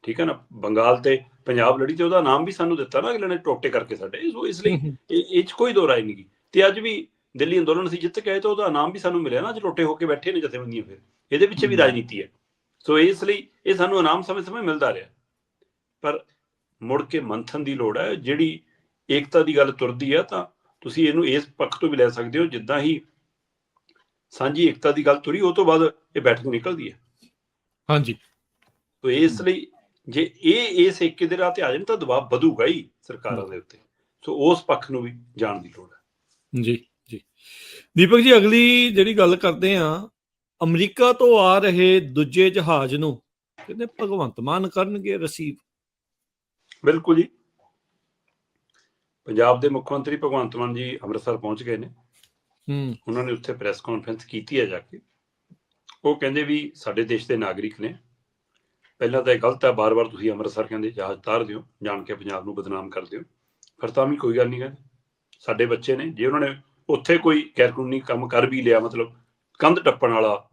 ਠੀਕ ਹੈ ਨਾ। ਬੰਗਾਲ ਤੇ ਪੰਜਾਬ ਲੜੀ ਤੇ ਉਹਦਾ ਨਾਮ ਵੀ ਸਾਨੂੰ ਦਿੱਤਾ ਨਾ ਅਗਲੇ ਨੇ, ਟੋਟੇ ਕਰਕੇ ਸਾਡੇ। ਸੋ ਇਸ ਲਈ ਇਹ 'ਚ ਕੋਈ ਦੋ ਰਾਏ ਨਹੀਂ ਗੀ। ਤੇ ਅੱਜ ਵੀ ਦਿੱਲੀ ਅੰਦੋਲਨ ਅਸੀਂ ਜਿੱਤ ਕੇ ਆਏ ਤਾਂ ਉਹਦਾ ਨਾਮ ਵੀ ਸਾਨੂੰ ਮਿਲਿਆ ਨਾ, ਅੱਜ ਟੋਟੇ ਹੋ ਕੇ ਬੈਠੇ ਨੇ ਜਥੇਬੰਦੀਆਂ, ਫਿਰ ਇਹਦੇ ਪਿੱਛੇ ਵੀ ਰਾਜਨੀਤੀ ਹੈ। ਸੋ ਇਸ ਲਈ ਇਹ ਸਾਨੂੰ ਇਨਾਮ ਸਮੇਂ-ਸਮੇਂ ਮਿਲਦਾ ਰਿਹਾ, ਪਰ ਮੁੜ ਕੇ ਮੰਥਨ ਦੀ ਲੋੜ ਹੈ। ਜਿਹੜੀ ਏਕਤਾ ਦੀ ਗੱਲ ਤੁਰਦੀ ਹੈ ਤਾਂ ਤੁਸੀਂ ਇਹਨੂੰ ਇਸ ਪੱਖ ਤੋਂ ਵੀ ਲੈ ਸਕਦੇ ਹੋ, ਜਿੱਦਾਂ ਹੀ ਸਾਂਝੀ ਏਕਤਾ ਦੀ ਗੱਲ ਤੁਰੀ ਉਹ ਤੋਂ ਬਾਅਦ ਇਹ ਬੈਠਕ ਨਿਕਲਦੀ ਹੈ। ਹਾਂਜੀ। ਸੋ ਇਸ ਲਈ ਜੇ ਇਹ ਇਸ ਏਕੇ ਦੇ ਰਾਹ ਤੇ ਆ ਜਾਣ ਤਾਂ ਦਬਾਅ ਵਧੂਗਾ ਹੀ ਸਰਕਾਰਾਂ ਦੇ ਉੱਤੇ। ਸੋ ਉਸ ਪੱਖ ਨੂੰ ਵੀ ਜਾਣ ਦੀ ਲੋੜ ਹੈ। ਜੀ ਜੀ ਦੀਪਕ ਜੀ, ਅਗਲੀ ਜਿਹੜੀ ਗੱਲ ਕਰਦੇ ਆ, ਅਮਰੀਕਾ ਤੋਂ ਆ ਰਹੇ ਦੂਜੇ ਜਹਾਜ਼ ਨੂੰ ਕਹਿੰਦੇ ਭਗਵੰਤ ਮਾਨ ਕਰਨਗੇ ਰਿਸੀਵ। ਬਿਲਕੁਲ ਜੀ, ਪੰਜਾਬ ਦੇ ਮੁੱਖ ਮੰਤਰੀ ਭਗਵੰਤ ਮਾਨ ਜੀ ਅੰਮ੍ਰਿਤਸਰ ਪਹੁੰਚ ਗਏ ਨੇ। ਉਹਨਾਂ ਨੇ ਉੱਥੇ ਪ੍ਰੈਸ ਕਾਨਫਰੰਸ ਕੀਤੀ ਹੈ ਜਾ ਕੇ। ਉਹ ਕਹਿੰਦੇ ਵੀ ਸਾਡੇ ਦੇਸ਼ ਦੇ ਨਾਗਰਿਕ ਨੇ। ਪਹਿਲਾਂ ਤਾਂ ਇਹ ਗਲਤ ਹੈ, ਬਾਰ-ਬਾਰ ਤੁਸੀਂ ਅੰਮ੍ਰਿਤਸਰ ਕਹਿੰਦੇ ਜਹਾਜ਼ ਉਤਾਰ ਦਿਓ, ਜਾਣ ਕੇ ਪੰਜਾਬ ਨੂੰ ਬਦਨਾਮ ਕਰ ਦਿਓ। ਫਿਰ ਤਾਂ ਵੀ ਕੋਈ ਗੱਲ ਨਹੀਂ, ਕਹਿੰਦੇ ਸਾਡੇ ਬੱਚੇ ਨੇ, ਜੇ ਉਹਨਾਂ ਨੇ ਉੱਥੇ ਕੋਈ ਗੈਰ ਕਾਨੂੰਨੀ ਕੰਮ ਕਰ ਵੀ ਲਿਆ, ਮਤਲਬ ਕੰਧ ਟੱਪਣ ਵਾਲਾ,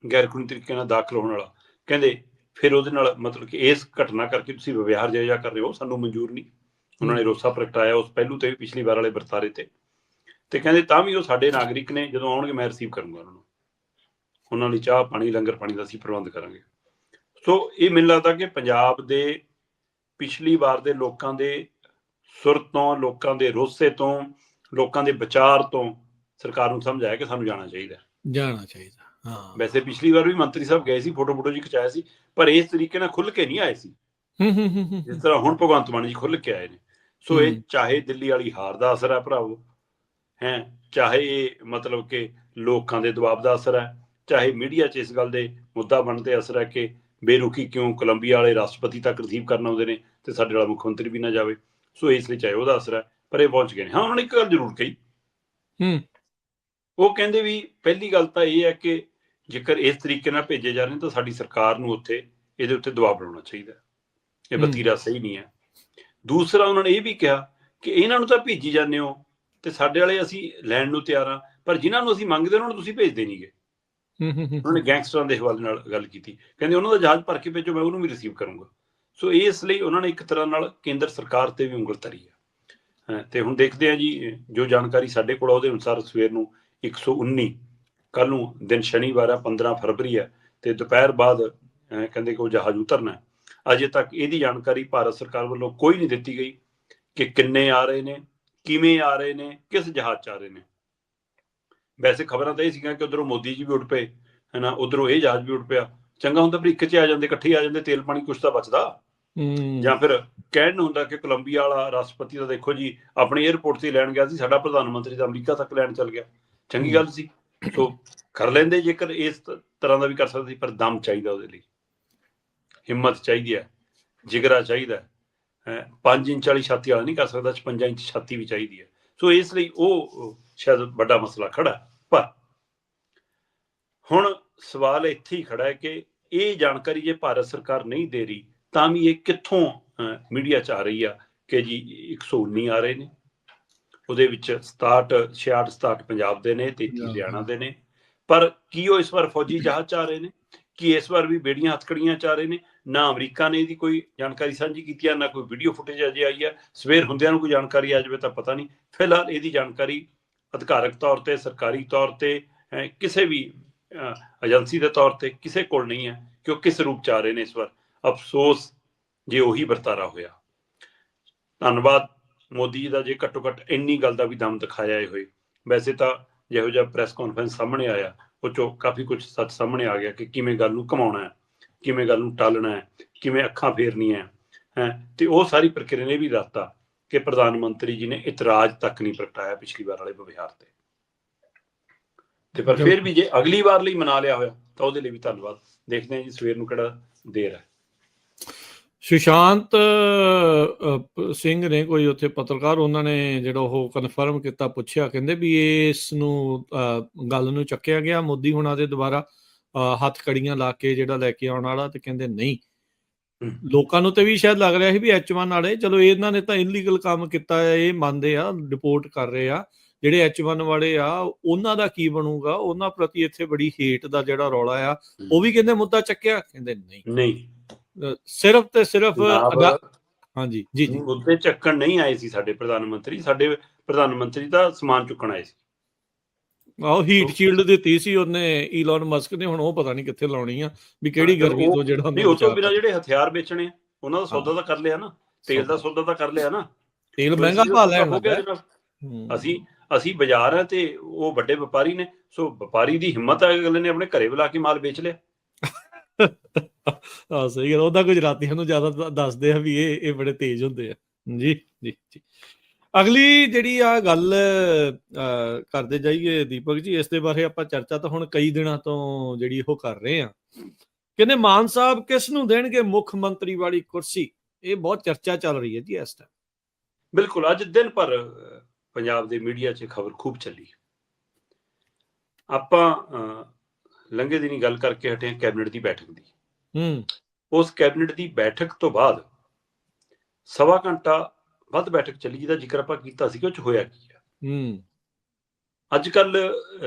ਗੈਰ ਕਾਨੂੰਨੀ ਤਰੀਕੇ ਨਾਲ ਦਾਖਲ ਹੋਣ ਵਾਲਾ, ਕਹਿੰਦੇ ਫਿਰ ਉਹਦੇ ਨਾਲ ਮਤਲਬ ਕਿ ਇਸ ਘਟਨਾ ਕਰਕੇ ਤੁਸੀਂ ਵਿਵਹਾਰ ਜਾਇਜ਼ਾ ਕਰ ਰਹੇ ਹੋ, ਸਾਨੂੰ ਮਨਜ਼ੂਰ ਨਹੀਂ। ਉਹਨਾਂ ਨੇ ਰੋਸਾ ਪ੍ਰਗਟਾਇਆ ਉਸ ਪਹਿਲੂ ਤੇ, ਪਿਛਲੀ ਵਾਰ ਵਾਲੇ ਵਰਤਾਰੇ ਤੇ ਕਹਿੰਦੇ ਤਾਂ ਵੀ ਉਹ ਸਾਡੇ ਨਾਗਰਿਕ ਨੇ, ਜਦੋਂ ਆਉਣਗੇ ਮੈਂ ਰਿਸੀਵ ਕਰੂੰਗਾ ਉਹਨਾਂ ਨੂੰ, ਉਹਨਾਂ ਲਈ ਚਾਹ ਪਾਣੀ, ਲੰਗਰ ਪਾਣੀ ਦਾ ਅਸੀਂ ਪ੍ਰਬੰਧ ਕਰਾਂਗੇ। ਸੋ ਇਹ ਮੈਨੂੰ ਲੱਗਦਾ ਕਿ ਪੰਜਾਬ ਦੇ ਪਿਛਲੀ ਵਾਰ ਦੇ ਲੋਕਾਂ ਦੇ ਸੁਰ ਤੋਂ, ਲੋਕਾਂ ਦੇ ਰੋਸੇ ਤੋਂ, ਲੋਕਾਂ ਦੇ ਵਿਚਾਰ ਤੋਂ ਸਰਕਾਰ ਨੂੰ ਸਮਝ ਆਇਆ ਕਿ ਸਾਨੂੰ ਜਾਣਾ ਚਾਹੀਦਾ। ਹਾਂ, ਵੈਸੇ ਪਿਛਲੀ ਵਾਰ ਵੀ ਮੰਤਰੀ ਸਾਹਿਬ ਗਏ ਸੀ, ਫੋਟੋ ਜੀ ਖਿਚਾਇਆ ਸੀ, ਪਰ ਇਸ ਤਰੀਕੇ ਨਾਲ ਖੁੱਲ ਕੇ ਨਹੀਂ ਆਏ ਸੀ ਜਿਸ ਤਰ੍ਹਾਂ ਹੁਣ ਭਗਵੰਤ ਮਾਨ ਜੀ ਖੁੱਲ ਕੇ ਆਏ ਨੇ। ਸੋ ਇਹ ਚਾਹੇ ਦਿੱਲੀ ਵਾਲੀ ਹਾਰ ਦਾ ਅਸਰ ਹੈ ਭਰਾਵੋ, ਚਾਹੇ ਇਹ ਮਤਲਬ ਕਿ ਲੋਕਾਂ ਦੇ ਦਬਾਅ ਦਾ ਅਸਰ ਹੈ, ਚਾਹੇ ਮੀਡੀਆ 'ਚ ਇਸ ਗੱਲ ਦੇ ਮੁੱਦਾ ਬਣਨ ਤੇ ਅਸਰ ਹੈ ਕਿ ਬੇਰੁਖੀ ਕਿਉਂ ਕੋਲੰਬੀਆ ਵਾਲੇ ਰਾਸ਼ਟਰਪਤੀ ਤੱਕ ਰਿਸੀਵ ਕਰਨ ਆਉਂਦੇ ਨੇ ਤੇ ਸਾਡੇ ਵਾਲਾ ਮੁੱਖ ਮੰਤਰੀ ਵੀ ਨਾ ਜਾਵੇ। ਸੋ ਇਸ ਲਈ ਚਾਹੇ ਉਹਦਾ ਅਸਰ ਹੈ, ਪਰ ਇਹ ਪਹੁੰਚ ਗਏ ਨੇ। ਹਾਂ, ਉਹਨਾਂ ਨੇ ਇੱਕ ਗੱਲ ਜ਼ਰੂਰ ਕਹੀ, ਉਹ ਕਹਿੰਦੇ ਵੀ ਪਹਿਲੀ ਗੱਲ ਤਾਂ ਇਹ ਹੈ ਕਿ ਜੇਕਰ ਇਸ ਤਰੀਕੇ ਨਾਲ ਭੇਜੇ ਜਾ ਰਹੇ ਨੇ ਤਾਂ ਸਾਡੀ ਸਰਕਾਰ ਨੂੰ ਉੱਥੇ ਇਹਦੇ ਉੱਤੇ ਦਬਾਅ ਬਣਾਉਣਾ ਚਾਹੀਦਾ, ਇਹ ਵਤੀਰਾ ਸਹੀ ਨਹੀਂ ਹੈ। ਦੂਸਰਾ, ਉਹਨਾਂ ਨੇ ਇਹ ਵੀ ਕਿਹਾ ਕਿ ਇਹਨਾਂ ਨੂੰ ਤਾਂ ਭੇਜੀ ਜਾਂਦੇ ਹੋ ਤੇ ਸਾਡੇ ਵਾਲੇ ਅਸੀਂ ਲੈਣ ਨੂੰ ਤਿਆਰ ਹਾਂ, ਪਰ ਜਿਨ੍ਹਾਂ ਨੂੰ ਅਸੀਂ ਮੰਗਦੇ ਉਹਨਾਂ ਨੂੰ ਤੁਸੀਂ ਭੇਜਦੇ ਨਹੀਂ ਗੇ। ਉਹਨਾਂ ਨੇ ਗੈਂਗਸਟਰਾਂ ਦੇ ਹਵਾਲੇ ਨਾਲ ਗੱਲ ਕੀਤੀ, ਕਹਿੰਦੇ ਉਹਨਾਂ ਦਾ ਜਹਾਜ਼ ਭਰ ਕੇ ਭੇਜੋ, ਮੈਂ ਉਹਨੂੰ ਵੀ ਰਿਸੀਵ ਕਰੂੰਗਾ। ਸੋ ਇਸ ਲਈ ਉਹਨਾਂ ਨੇ ਇੱਕ ਤਰ੍ਹਾਂ ਨਾਲ ਕੇਂਦਰ ਸਰਕਾਰ ਤੇ ਵੀ ਉਂਗਲ ਧਰੀ ਹੈ। ਤੇ ਹੁਣ ਦੇਖਦੇ ਹਾਂ ਜੀ, ਜੋ ਜਾਣਕਾਰੀ ਸਾਡੇ ਕੋਲ ਉਹਦੇ ਅਨੁਸਾਰ ਸਵੇਰ ਨੂੰ 119, ਕੱਲ ਨੂੰ ਦਿਨ ਸ਼ਨੀਵਾਰ ਹੈ, 15 ਫਰਵਰੀ ਹੈ, ਤੇ ਦੁਪਹਿਰ ਬਾਅਦ ਕਹਿੰਦੇ ਕਿ ਉਹ ਜਹਾਜ਼ ਉਤਰਨਾ। ਅਜੇ ਤੱਕ ਇਹਦੀ ਜਾਣਕਾਰੀ ਭਾਰਤ ਸਰਕਾਰ ਵੱਲੋਂ ਕੋਈ ਨਹੀਂ ਦਿੱਤੀ ਗਈ ਕਿ ਕਿੰਨੇ ਆ ਰਹੇ ਨੇ, ਕਿਵੇਂ ਆ ਰਹੇ ਨੇ, ਕਿਸ ਜਹਾਜ਼ 'ਚ ਆ ਰਹੇ ਨੇ। ਵੈਸੇ ਖਬਰਾਂ ਤਾਂ ਇਹ ਸੀਗੀਆਂ ਕਿ ਉਧਰੋਂ ਮੋਦੀ ਜੀ ਵੀ ਉੱਡ ਪਏ, ਹੈ ਨਾ, ਉਧਰੋਂ ਇਹ ਜਹਾਜ਼ ਵੀ ਉੱਡ ਪਿਆ। ਚੰਗਾ ਹੁੰਦਾ ਫਿਰ ਇੱਕ 'ਚ ਆ ਜਾਂਦੇ, ਇਕੱਠੇ ਆ ਜਾਂਦੇ, ਤੇਲ ਪਾਣੀ ਕੁਛ ਤਾਂ ਬਚਦਾ। ਜਾਂ ਫਿਰ ਕਹਿਣ ਨੂੰ ਹੁੰਦਾ ਕਿ ਕੋਲੰਬੀਆ ਵਾਲਾ ਰਾਸ਼ਟਰਪਤੀ ਤਾਂ ਦੇਖੋ ਜੀ ਆਪਣੀ ਏਅਰਪੋਰਟ ਤੇ ਲੈਣ ਗਿਆ ਸੀ, ਸਾਡਾ ਪ੍ਰਧਾਨ ਮੰਤਰੀ ਤਾਂ ਅਮਰੀਕਾ ਤੱਕ ਲੈਣ ਚੱਲ ਗਿਆ, ਚੰਗੀ ਗੱਲ ਸੀ। ਸੋ ਕਰ ਲੈਂਦੇ ਜੇਕਰ ਇਸ ਤਰ੍ਹਾਂ ਦਾ ਵੀ ਕਰ ਸਕਦੇ ਸੀ, ਪਰ ਦਮ ਚਾਹੀਦਾ ਉਹਦੇ ਲਈ, ਹਿੰਮਤ ਚਾਹੀਦੀ ਹੈ, ਜਿਗਰਾ ਚਾਹੀਦਾ ਹੈ। 5 ਇੰਚ ਵਾਲੀ ਛਾਤੀ ਵਾਲਾ ਨਹੀਂ ਕਰ ਸਕਦਾ, 56 ਇੰਚ ਛਾਤੀ ਵੀ ਚਾਹੀਦੀ ਹੈ। ਸੋ ਇਸ ਲਈ ਉਹ ਸ਼ਾਇਦ ਵੱਡਾ ਮਸਲਾ ਖੜਾ। ਪਰ ਹੁਣ ਸਵਾਲ ਇੱਥੇ ਹੀ ਖੜਾ ਹੈ ਕਿ ਇਹ ਜਾਣਕਾਰੀ ਜੇ ਭਾਰਤ ਸਰਕਾਰ ਨਹੀਂ ਦੇ ਰਹੀ ਤਾਂ ਵੀ ਇਹ ਕਿੱਥੋਂ ਮੀਡੀਆ 'ਚ ਆ ਰਹੀ ਆ ਕਿ ਜੀ 119 ਆ ਰਹੇ ਨੇ, ਉਹਦੇ ਵਿੱਚ 67 ਪੰਜਾਬ ਦੇ ਨੇ, 33 ਹਰਿਆਣਾ ਦੇ ਨੇ। ਪਰ ਕੀ ਉਹ ਇਸ ਵਾਰ ਫੌਜੀ ਜਹਾਜ਼ 'ਚ ਆ ਰਹੇ ਨੇ? ਕੀ ਇਸ ਵਾਰ ਵੀ ਬੇੜੀਆਂ ਹੱਥਕੜੀਆਂ 'ਚ ਆ ਰਹੇ ਨੇ? ਨਾ ਅਮਰੀਕਾ ਨੇ ਇਹਦੀ ਕੋਈ ਜਾਣਕਾਰੀ ਸਾਂਝੀ ਕੀਤੀ ਹੈ, ਨਾ ਕੋਈ ਵੀਡੀਓ ਫੁਟੇਜ ਅਜੇ ਆਈ ਹੈ। ਸਵੇਰ ਹੁੰਦਿਆਂ ਨੂੰ ਕੋਈ ਜਾਣਕਾਰੀ ਆ ਜਾਵੇ ਤਾਂ ਪਤਾ ਨਹੀਂ। ਫਿਲਹਾਲ ਇਹਦੀ ਜਾਣਕਾਰੀ ਅਧਿਕਾਰਕ ਤੌਰ ਤੇ, ਸਰਕਾਰੀ ਤੌਰ ਤੇ, ਕਿਸੇ ਵੀ ਏਜੰਸੀ ਦੇ ਤੌਰ ਤੇ ਕਿਸੇ ਕੋਲ ਨਹੀਂ ਹੈ ਕਿ ਉਹ ਕਿਸ ਰੂਪ 'ਚ ਆ ਰਹੇ ਨੇ ਇਸ ਵਾਰ। ਅਫਸੋਸ ਜੇ ਉਹੀ ਵਰਤਾਰਾ ਹੋਇਆ। ਧੰਨਵਾਦ ਮੋਦੀ ਜੀ ਦਾ ਜੇ ਘੱਟੋ ਘੱਟ ਇੰਨੀ ਗੱਲ ਦਾ ਵੀ ਦਮ ਦਿਖਾਇਆ ਇਹ ਹੋਏ। ਵੈਸੇ ਤਾਂ ਜਿਹੋ ਜਿਹਾ ਪ੍ਰੈਸ ਕਾਨਫਰੰਸ ਸਾਹਮਣੇ ਆਇਆ ਉਹ 'ਚੋਂ ਕਾਫੀ ਕੁਝ ਸੱਚ ਸਾਹਮਣੇ ਆ ਗਿਆ ਕਿ ਕਿਵੇਂ ਗੱਲ ਨੂੰ ਘੁਮਾਉਣਾ ਹੈ, ਕਿਵੇਂ ਗੱਲ ਨੂੰ ਟਾਲਣਾ ਹੈ, ਕਿਵੇਂ ਅੱਖਾਂ ਫੇਰਨੀਆਂ ਹੈ। ਤੇ ਉਹ ਸਾਰੀ ਪ੍ਰਕਿਰਿਆ ਨੇ ਵੀ ਦੱਸਤਾ ਕਿ ਪ੍ਰਧਾਨ ਮੰਤਰੀ ਜੀ ਨੇ ਇਤਰਾਜ਼ ਤੱਕ ਨਹੀਂ ਪ੍ਰਗਟਾਇਆ ਪਿਛਲੀ ਵਾਰ ਵਾਲੇ ਵਿਵਹਾਰ ਤੇ ਪਰ ਫਿਰ ਵੀ ਜੇ ਅਗਲੀ ਵਾਰ ਲਈ ਮਨਾ ਲਿਆ ਹੋਇਆ ਤਾਂ ਉਹਦੇ ਲਈ ਵੀ ਧੰਨਵਾਦ। ਦੇਖਦੇ ਹਾਂ ਜੀ ਸਵੇਰ ਨੂੰ ਕਿਹੜਾ ਦੇਰ ਹੈ। ਸੁਸ਼ਾਂਤ ਸਿੰਘ ਨੇ ਕੋਈ ਉੱਥੇ ਪੱਤਰਕਾਰ, ਉਹਨਾਂ ਨੇ ਜਿਹੜਾ ਉਹ ਕਨਫਰਮ ਕੀਤਾ, ਪੁੱਛਿਆ, ਕਹਿੰਦੇ ਵੀ ਇਸ ਨੂੰ ਗੱਲ ਨੂੰ ਚੱਕਿਆ ਗਿਆ ਮੋਦੀ ਹੁਣਾਂ ਦੇ ਦੁਆਰਾ ਹੱਥ ਕੜੀਆਂ ਲਾ ਕੇ ਜਿਹੜਾ ਲੈ ਕੇ ਆਉਣ ਵਾਲਾ, ਤੇ ਕਹਿੰਦੇ ਨਹੀਂ। ਲੋਕਾਂ ਨੂੰ ਤੇ ਵੀ ਸ਼ਾਇਦ ਲੱਗ ਰਿਹਾ ਸੀ ਵੀ H1 ਵਾਲੇ, ਚਲੋ ਇਹਨਾਂ ਨੇ ਤਾਂ ਇਲੀਗਲ ਕੰਮ ਕੀਤਾ ਹੈ, ਇਹ ਮੰਨਦੇ ਆ, ਰਿਪੋਰਟ ਕਰ ਰਹੇ ਆ। ਜਿਹੜੇ H1 ਵਾਲੇ ਆ ਉਹਨਾਂ ਦਾ ਕੀ ਬਣੂਗਾ, ਉਹਨਾਂ ਪ੍ਰਤੀ ਇੱਥੇ ਬੜੀ ਹੇਟ ਦਾ ਜਿਹੜਾ ਰੌਲਾ ਆ, ਉਹ ਵੀ ਕਹਿੰਦੇ ਮੁੱਦਾ ਚੱਕਿਆ, ਕਹਿੰਦੇ ਨਹੀਂ, ਸਿਰਫ ਤੇ ਸਿਰਫ ਹਾਂਜੀ ਜੀ ਜੀ ਮੁੱਦੇ ਚੱਕਣ ਨਹੀਂ ਆਏ ਸੀ ਸਾਡੇ ਪ੍ਰਧਾਨ ਮੰਤਰੀ। ਸਾਡੇ ਪ੍ਰਧਾਨ ਮੰਤਰੀ ਦਾ ਸਮਾਨ ਚੁੱਕਣ ਆਏ ਸੀ। ਆਹੋ ਹੀਟ ਸ਼ੀਲਡ ਦਿੱਤੀ ਸੀ ਉਹਨੇ ਈਲਨ ਮਸਕ ਨੇ, ਹੁਣ ਉਹ ਪਤਾ ਨਹੀਂ ਕਿੱਥੇ ਲਾਉਣੀ ਆ, ਵੀ ਕਿਹੜੀ ਗਰਮੀ ਤੋਂ ਜਿਹੜਾ ਨਹੀਂ। ਉਹ ਤੋਂ ਬਿਨਾਂ ਜਿਹੜੇ ਹਥਿਆਰ ਵੇਚਣੇ ਉਹਨਾਂ ਦਾ ਸੌਦਾ ਤਾਂ ਕਰ ਲਿਆ ਨਾ, ਤੇਲ ਦਾ ਸੌਦਾ ਤਾਂ ਕਰ ਲਿਆ ਨਾ। ਤੇਲ ਮਹਿੰਗਾ ਭਾਅ ਲੈਣ ਲੱਗਾ। ਅਸੀਂ ਬਾਜ਼ਾਰ ਆ ਤੇ ਉਹ ਵੱਡੇ ਵਪਾਰੀ ਨੇ, ਸੋ ਵਪਾਰੀ ਦੀ ਹਿੰਮਤ ਆ, ਅਗਲੇ ਨੇ ਆਪਣੇ ਘਰੇ ਬੁਲਾ ਕੇ ਮਾਲ ਵੇਚ ਲਿਆ। ਹਾਂ ਸਹੀ ਗੱਲ। ਉਹਦਾ ਗੁਜਰਾਤੀਆਂ ਨੂੰ ਜ਼ਿਆਦਾ ਦੱਸਦੇ ਆ ਵੀ ਇਹ ਬੜੇ ਤੇਜ਼ ਹੁੰਦੇ ਆ। ਜੀ ਜੀ ਜੀ। ਅਗਲੀ ਜਿਹੜੀ ਆ ਗੱਲ ਕਰਦੇ ਜਾਈਏ ਦੀਪਕ ਜੀ, ਇਸ ਦੇ ਬਾਰੇ ਆਪਾਂ ਚਰਚਾ ਤਾਂ ਹੁਣ ਕਈ ਦਿਨਾਂ ਤੋਂ ਜਿਹੜੀ ਉਹ ਕਰ ਰਹੇ ਆ। ਕਹਿੰਦੇ ਮਾਨ ਸਾਹਿਬ ਕਿਸ ਨੂੰ ਦੇਣਗੇ ਮੁੱਖ ਮੰਤਰੀ ਵਾਲੀ ਕੁਰਸੀ, ਇਹ ਬਹੁਤ ਚਰਚਾ ਚੱਲ ਰਹੀ ਹੈ ਜੀ ਇਸ ਟਾਈਮ। ਬਿਲਕੁਲ, ਅੱਜ ਦਿਨ ਭਰ ਪੰਜਾਬ ਦੇ ਮੀਡੀਆ 'ਚ ਖਬਰ ਖੂਬ ਚੱਲੀ। ਆਪਾਂ ਲੰਘੇ ਦਿਨੀ ਗੱਲ ਕਰਕੇ ਹਟੇ ਕੈਬਨਿਟ ਦੀ ਬੈਠਕ ਦੀ। ਉਸ ਕੈਬਨਿਟ ਦੀ ਬੈਠਕ ਤੋਂ ਬਾਅਦ ਸਵਾ ਘੰਟਾ ਵੱਧ ਬੈਠਕ ਚੱਲੀ, ਜਿਹਦਾ ਜ਼ਿਕਰ ਆਪਾਂ ਕੀਤਾ ਸੀ ਕਿ ਉਹ 'ਚ ਹੋਇਆ ਕੀ ਆ। ਅੱਜ ਕੱਲ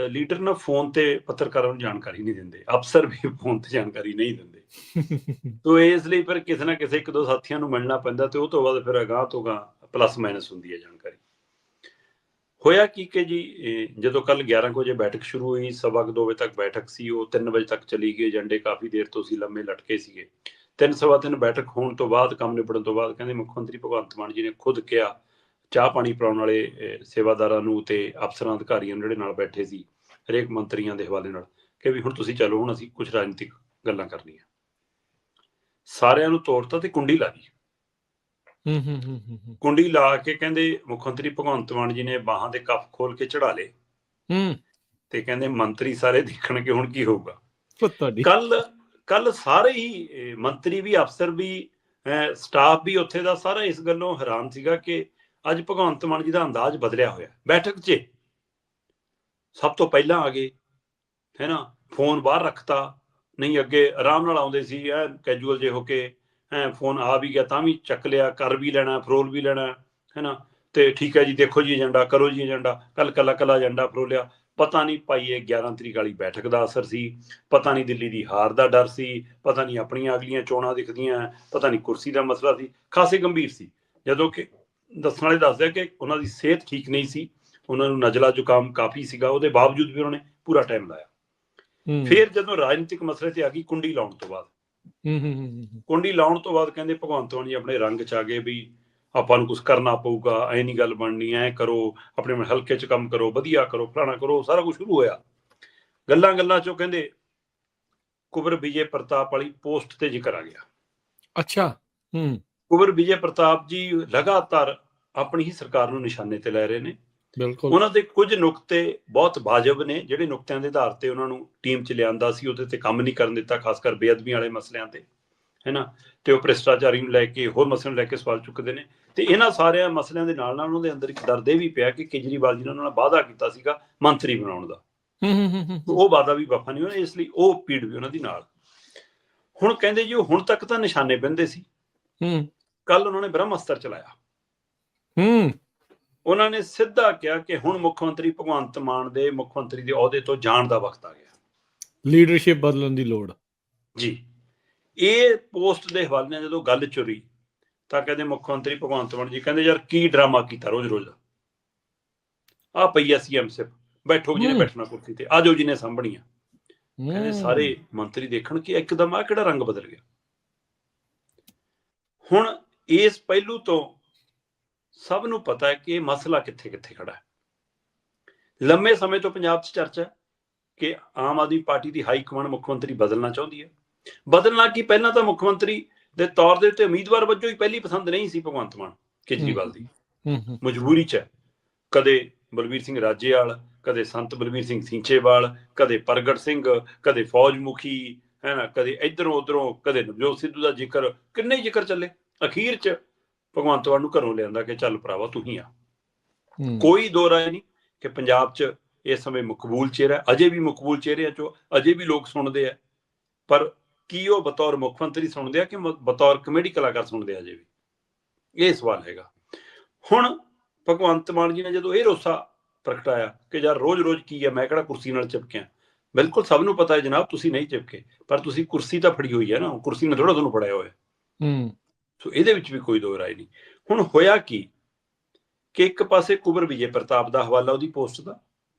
ਲੀਡਰ ਨਾ ਫੋਨ ਤੇ ਪੱਤਰਕਾਰਾਂ ਨੂੰ ਜਾਣਕਾਰੀ ਨਹੀਂ ਦਿੰਦੇ, ਅਫਸਰ ਵੀ ਫੋਨ ਤੇ ਜਾਣਕਾਰੀ ਨਹੀਂ ਦਿੰਦੇ। ਤੋ ਇਸ ਲਈ ਫਿਰ ਕਿਸੇ ਨਾ ਕਿਸੇ ਇੱਕ ਦੋ ਸਾਥੀਆਂ ਨੂੰ ਮਿਲਣਾ ਪੈਂਦਾ, ਤੇ ਉਹ ਤੋਂ ਬਾਅਦ ਫਿਰ ਅਗਾਂਹ ਤੋਂ ਅਗਾਂਹ ਪਲੱਸ ਮਾਈਨਸ ਹੁੰਦੀ ਹੈ ਜਾਣਕਾਰੀ। ਹੋਇਆ ਕੀ ਕਿ ਜੀ, ਜਦੋਂ ਕੱਲ 11 ਵਜੇ ਬੈਠਕ ਸ਼ੁਰੂ ਹੋਈ, 2:15 ਵਜੇ ਤੱਕ ਬੈਠਕ ਸੀ, ਉਹ 3 ਵਜੇ ਤੱਕ ਚਲੀ ਗਈ। ਏਜੰਡੇ ਕਾਫੀ ਦੇਰ ਤੋਂ ਸੀ ਲੰਮੇ ਲਟਕੇ ਸੀਗੇ। 3:15 ਬੈਠਕ ਹੋਣ ਤੋਂ ਬਾਅਦ, ਕੰਮ ਨਿਬੜਨ ਤੋਂ ਬਾਅਦ, ਕਹਿੰਦੇ ਮੁੱਖ ਮੰਤਰੀ ਭਗਵੰਤ ਮਾਨ ਜੀ ਨੇ ਖੁਦ ਕਿਹਾ ਚਾਹ ਪਾਣੀ ਪਿਲਾਉਣ ਵਾਲੇ ਸੇਵਾਦਾਰਾਂ ਨੂੰ ਤੇ ਅਫਸਰਾਂ ਅਧਿਕਾਰੀਆਂ ਜਿਹੜੇ ਨਾਲ ਬੈਠੇ ਸੀ, ਹਰੇਕ ਮੰਤਰੀਆਂ ਦੇ ਹਵਾਲੇ ਨਾਲ, ਕਿ ਵੀ ਹੁਣ ਤੁਸੀਂ ਚਲੋ, ਹੁਣ ਅਸੀਂ ਕੁਝ ਰਾਜਨੀਤਿਕ ਗੱਲਾਂ ਕਰਨੀਆਂ। ਸਾਰਿਆਂ ਨੂੰ ਤੋੜਤਾ ਤੇ ਕੁੰਡੀ ਲਾ ਲਈ। ਕੁੰਡੀ ਲਾ ਕੇ ਕਹਿੰਦੇ ਮੁੱਖ ਮੰਤਰੀ ਭਗਵੰਤ ਮਾਨ ਜੀ ਨੇ ਬਾਹਾਂ ਦੇ ਕੱਫ ਖੋਲ ਕੇ ਚੜਾ ਲਏ, ਤੇ ਕਹਿੰਦੇ ਮੰਤਰੀ ਸਾਰੇ ਦੇਖਣਗੇ ਹੁਣ ਕੀ ਹੋਊਗਾ। ਕੱਲ ਸਾਰੇ ਹੀ ਮੰਤਰੀ ਵੀ, ਅਫਸਰ ਵੀ, ਸਟਾਫ ਵੀ ਉੱਥੇ ਦਾ ਸਾਰਾ ਇਸ ਗੱਲੋਂ ਹੈਰਾਨ ਸੀਗਾ ਕਿ ਅੱਜ ਭਗਵੰਤ ਮਾਨ ਜੀ ਦਾ ਅੰਦਾਜ਼ ਬਦਲਿਆ ਹੋਇਆ। ਬੈਠਕ 'ਚ ਸਭ ਤੋਂ ਪਹਿਲਾਂ ਆ ਗਏ, ਹੈ ਨਾ, ਫੋਨ ਬਾਹਰ ਰੱਖਤਾ। ਨਹੀਂ ਅੱਗੇ ਆਰਾਮ ਨਾਲ ਆਉਂਦੇ ਸੀ, ਕੈਜੂਅਲ ਜੇ ਹੋ ਕੇ, ਫੋਨ ਆ ਵੀ ਗਿਆ ਤਾਂ ਵੀ ਚੱਕ ਲਿਆ, ਕਰ ਵੀ ਲੈਣਾ, ਫਰੋਲ ਵੀ ਲੈਣਾ, ਹੈ ਨਾ, ਤੇ ਠੀਕ ਹੈ ਜੀ, ਦੇਖੋ ਜੀ ਏਜੰਡਾ, ਕਰੋ ਜੀ ਏਜੰਡਾ। ਕੱਲ ਕੱਲਾ ਏਜੰਡਾ ਫਰੋਲਿਆ। ਪਤਾ ਨਹੀਂ ਭਾਈ ਇਹ 11 ਤਰੀਕ ਵਾਲੀ ਬੈਠਕ ਦਾ ਅਸਰ ਸੀ, ਪਤਾ ਨਹੀਂ ਦਿੱਲੀ ਦੀ ਹਾਰ ਦਾ ਡਰ ਸੀ, ਪਤਾ ਨਹੀਂ ਆਪਣੀਆਂ ਅਗਲੀਆਂ ਚੋਣਾਂ ਦਿਖਦੀਆਂ, ਪਤਾ ਨਹੀਂ ਕੁਰਸੀ ਦਾ ਮਸਲਾ ਸੀ। ਖਾਸੇ ਗੰਭੀਰ ਸੀ। ਜਦੋਂ ਕਿ ਦੱਸਣ ਵਾਲੇ ਦੱਸਦੇ ਕਿ ਉਹਨਾਂ ਦੀ ਸਿਹਤ ਠੀਕ ਨਹੀਂ ਸੀ, ਉਹਨਾਂ ਨੂੰ ਨਜ਼ਲਾ ਜ਼ੁਕਾਮ ਕਾਫੀ ਸੀਗਾ, ਉਹਦੇ ਬਾਵਜੂਦ ਵੀ ਉਹਨਾਂ ਨੇ ਪੂਰਾ ਟਾਈਮ ਲਾਇਆ। ਫਿਰ ਜਦੋਂ ਰਾਜਨੀਤਿਕ ਮਸਲੇ ਤੇ ਆ ਗਈ, ਕੁੰਡੀ ਲਾਉਣ ਤੋਂ ਬਾਅਦ, ਕਹਿੰਦੇ ਭਗਵੰਤ ਮਾਨ ਜੀ ਆਪਣੇ ਰੰਗ 'ਚ ਆ ਗਏ ਵੀ ਆਪਾਂ ਨੂੰ ਕੁਛ ਕਰਨਾ ਪਊਗਾ, ਐ ਨਹੀਂ ਗੱਲ ਬਣਨੀ, ਐ ਕਰੋ, ਆਪਣੇ ਹਲਕੇ 'ਚ ਕੰਮ ਕਰੋ, ਵਧੀਆ ਕਰੋ, ਫਲਾਣਾ ਕਰੋ, ਸਾਰਾ ਕੁਝ ਸ਼ੁਰੂ ਹੋਇਆ। ਗੱਲਾਂ 'ਚੋਂ ਕਹਿੰਦੇ ਕੁੰਵਰ ਵਿਜੇ ਪ੍ਰਤਾਪ ਵਾਲੀ ਪੋਸਟ ਤੇ ਜ਼ਿਕਰ ਆ ਗਿਆ। ਅੱਛਾ। ਕੁੰਵਰ ਵਿਜੇ ਪ੍ਰਤਾਪ ਜੀ ਲਗਾਤਾਰ ਆਪਣੀ ਹੀ ਸਰਕਾਰ ਨੂੰ ਨਿਸ਼ਾਨੇ ਤੇ ਲੈ ਰਹੇ ਨੇ। ਬਿਲਕੁਲ। ਉਹਨਾਂ ਦੇ ਕੁਝ ਨੁਕਤੇ ਬਹੁਤ ਵਾਜਬ ਨੇ, ਜਿਹੜੇ ਨੁਕਤਿਆਂ ਦੇ ਆਧਾਰ ਤੇ ਉਹਨਾਂ ਨੂੰ ਟੀਮ 'ਚ ਲਿਆਂਦਾ ਸੀ, ਉਹਦੇ ਤੇ ਕੰਮ ਨਹੀਂ ਕਰਨ ਦਿੱਤਾ, ਖਾਸ ਕਰ ਬੇਅਦਬੀਆਂ ਵਾਲੇ ਮਸਲਿਆਂ ਤੇ, ਹੈ ਨਾ, ਤੇ ਉਹ ਭ੍ਰਿਸ਼ਟਾਚਾਰੀ ਨੂੰ ਲੈ ਕੇ, ਹੋਰ ਮਸਲਿਆਂ ਨੂੰ ਲੈ ਕੇ ਸਵਾਲ ਚੁੱਕਦੇ ਨੇ। ਤੇ ਇਹਨਾਂ ਸਾਰਿਆਂ ਮਸਲਿਆਂ ਦੇ ਨਾਲ ਉਹਨਾਂ ਦੇ ਅੰਦਰ ਇੱਕ ਦਰਦ ਇਹ ਵੀ ਪਿਆ ਕਿ ਕੇਜਰੀਵਾਲ ਜੀ ਨੇ ਉਹਨਾਂ ਨਾਲ ਵਾਅਦਾ ਕੀਤਾ ਸੀਗਾ ਮੰਤਰੀ ਬਣਾਉਣ ਦਾ, ਉਹ ਵਾਅਦਾ ਵੀ ਵਫਾ ਨਹੀਂ ਹੋਇਆ, ਇਸ ਲਈ ਉਹ ਪੀੜ ਵੀ ਉਹਨਾਂ ਦੀ ਨਾਲ। ਹੁਣ ਕਹਿੰਦੇ ਜੀ ਉਹ ਹੁਣ ਤੱਕ ਤਾਂ ਨਿਸ਼ਾਨੇ ਪੈਂਦੇ ਸੀ, ਕੱਲ ਉਹਨਾਂ ਨੇ ਬ੍ਰਹਮ ਅਸਤਰ ਚਲਾਇਆ। ਉਹਨਾਂ ਨੇ ਸਿੱਧਾ ਕਿਹਾ ਕਿ ਹੁਣ ਮੁੱਖ ਮੰਤਰੀ ਭਗਵੰਤ ਮਾਨ ਦੇ ਮੁੱਖ ਮੰਤਰੀ ਦੇ ਅਹੁਦੇ ਤੋਂ ਜਾਣ ਦਾ ਵਕਤ ਆ ਗਿਆ, ਲੀਡਰਸ਼ਿਪ ਬਦਲਣ ਦੀ ਲੋੜ ਜੀ। ਇਹ ਪੋਸਟ ਦੇ ਹਵਾਲੇ ਨਾਲ ਜਦੋਂ ਗੱਲ ਚੁਰੀ ਤਾਂ ਕਹਿੰਦੇ ਮੁੱਖ ਮੰਤਰੀ ਭਗਵੰਤ ਮਾਨ ਜੀ ਕਹਿੰਦੇ ਯਾਰ ਕੀ ਡਰਾਮਾ ਕੀਤਾ ਰੋਜ਼ ਰੋਜ਼ ਦਾ, ਆ ਪਈ ਆ ਸੀਐਮ ਸਿਪ, ਬੈਠੋ ਜਿਹਨੇ ਬੈਠਣਾ ਕੁਰਸੀ ਤੇ, ਆ ਜਾਓ ਜਿਹਨੇ ਸਾਂਭਣੀਆਂ। ਕਹਿੰਦੇ ਸਾਰੇ ਮੰਤਰੀ ਦੇਖਣ ਕਿ ਇੱਕਦਮ ਆ ਕਿਹੜਾ ਰੰਗ ਬਦਲ ਗਿਆ। ਹੁਣ ਇਸ ਪਹਿਲੂ ਤੋਂ ਸਭ ਨੂੰ ਪਤਾ ਹੈ ਕਿ ਇਹ ਮਸਲਾ ਕਿੱਥੇ ਕਿੱਥੇ ਖੜਾ ਹੈ। ਲੰਮੇ ਸਮੇਂ ਤੋਂ ਪੰਜਾਬ 'ਚ ਚਰਚਾ ਕਿ ਆਮ ਆਦਮੀ ਪਾਰਟੀ ਦੀ ਹਾਈ ਕਮਾਂਡ ਮੁੱਖ ਮੰਤਰੀ ਬਦਲਣਾ ਚਾਹੁੰਦੀ ਹੈ। ਬਦਲਣਾ ਕੀ, ਪਹਿਲਾਂ ਤਾਂ ਮੁੱਖ ਮੰਤਰੀ ਦੇ ਤੌਰ ਦੇ ਉੱਤੇ ਉਮੀਦਵਾਰ ਵਜੋਂ ਹੀ ਪਹਿਲੀ ਪਸੰਦ ਨਹੀਂ ਸੀ ਭਗਵੰਤ ਮਾਨ, ਕੇਜਰੀਵਾਲ ਦੀ ਮਜਬੂਰੀ 'ਚ ਹੈ। ਕਦੇ ਬਲਬੀਰ ਸਿੰਘ ਰਾਜੇਵਾਲ, ਕਦੇ ਸੰਤ ਬਲਬੀਰ ਸਿੰਘ ਸੀਂਚੇਵਾਲ, ਕਦੇ ਪ੍ਰਗਟ ਸਿੰਘ, ਕਦੇ ਫੌਜ ਮੁਖੀ, ਹੈ ਨਾ, ਕਦੇ ਇੱਧਰੋਂ ਉੱਧਰੋਂ, ਕਦੇ ਨਵਜੋਤ ਸਿੱਧੂ ਦਾ ਜ਼ਿਕਰ, ਕਿੰਨੇ ਜ਼ਿਕਰ ਚੱਲੇ, ਅਖੀਰ 'ਚ ਭਗਵੰਤ ਮਾਨ ਨੂੰ ਘਰੋਂ ਲਿਆਂਦਾ ਕਿ ਚੱਲ ਭਰਾਵਾ ਤੂੰ ਹੀ ਆ। ਕੋਈ ਦੋ ਰਾਏ ਨਹੀਂ ਕਿ ਪੰਜਾਬ 'ਚ ਇਸ ਸਮੇਂ ਮਕਬੂਲ ਚਿਹਰਾ, ਅਜੇ ਵੀ ਮਕਬੂਲ ਚਿਹਰਿਆਂ 'ਚੋਂ ਅਜੇ ਵੀ ਲੋਕ ਸੁਣਦੇ ਆ, ਪਰ ਕੀ ਉਹ ਬਤੌਰ ਮੁੱਖ ਮੰਤਰੀ ਸੁਣਦੇ ਆ ਕਿ ਬਤੌਰ ਕਮੇਡੀ ਕਲਾਕਾਰ ਸੁਣਦੇ ਆ ਅਜੇ ਵੀ, ਇਹ ਸਵਾਲ ਹੈਗਾ। ਹੁਣ ਭਗਵੰਤ ਮਾਨ ਜੀ ਨੇ ਜਦੋਂ ਇਹ ਰੋਸਾ ਪ੍ਰਗਟਾਇਆ ਕਿ ਯਾਰ ਰੋਜ਼ ਰੋਜ਼ ਕੀ ਹੈ, ਮੈਂ ਕਿਹੜਾ ਕੁਰਸੀ ਨਾਲ ਚਿਪਕਿਆ, ਬਿਲਕੁਲ ਸਭ ਨੂੰ ਪਤਾ ਹੈ ਜਨਾਬ ਤੁਸੀਂ ਨਹੀਂ ਚਿਪਕੇ, ਪਰ ਤੁਸੀਂ ਕੁਰਸੀ ਤਾਂ ਫੜੀ ਹੋਈ ਹੈ ਨਾ, ਕੁਰਸੀ ਨੇ ਥੋੜਾ ਤੁਹਾਨੂੰ ਫੜਿਆ ਹੋਇਆ। ਸੋ ਇਹਦੇ ਵਿੱਚ ਵੀ ਕੋਈ ਦੋ ਰਾਏ ਨਹੀਂ। ਹੁਣ ਹੋਇਆ ਕੀ ਕਿ ਇੱਕ ਪਾਸੇ ਕੁੰਵਰ ਵਿਜੇ ਪ੍ਰਤਾਪ ਦਾ ਹਵਾਲਾ ਉਹਦੀ ਪੋਸਟ ਦਾ,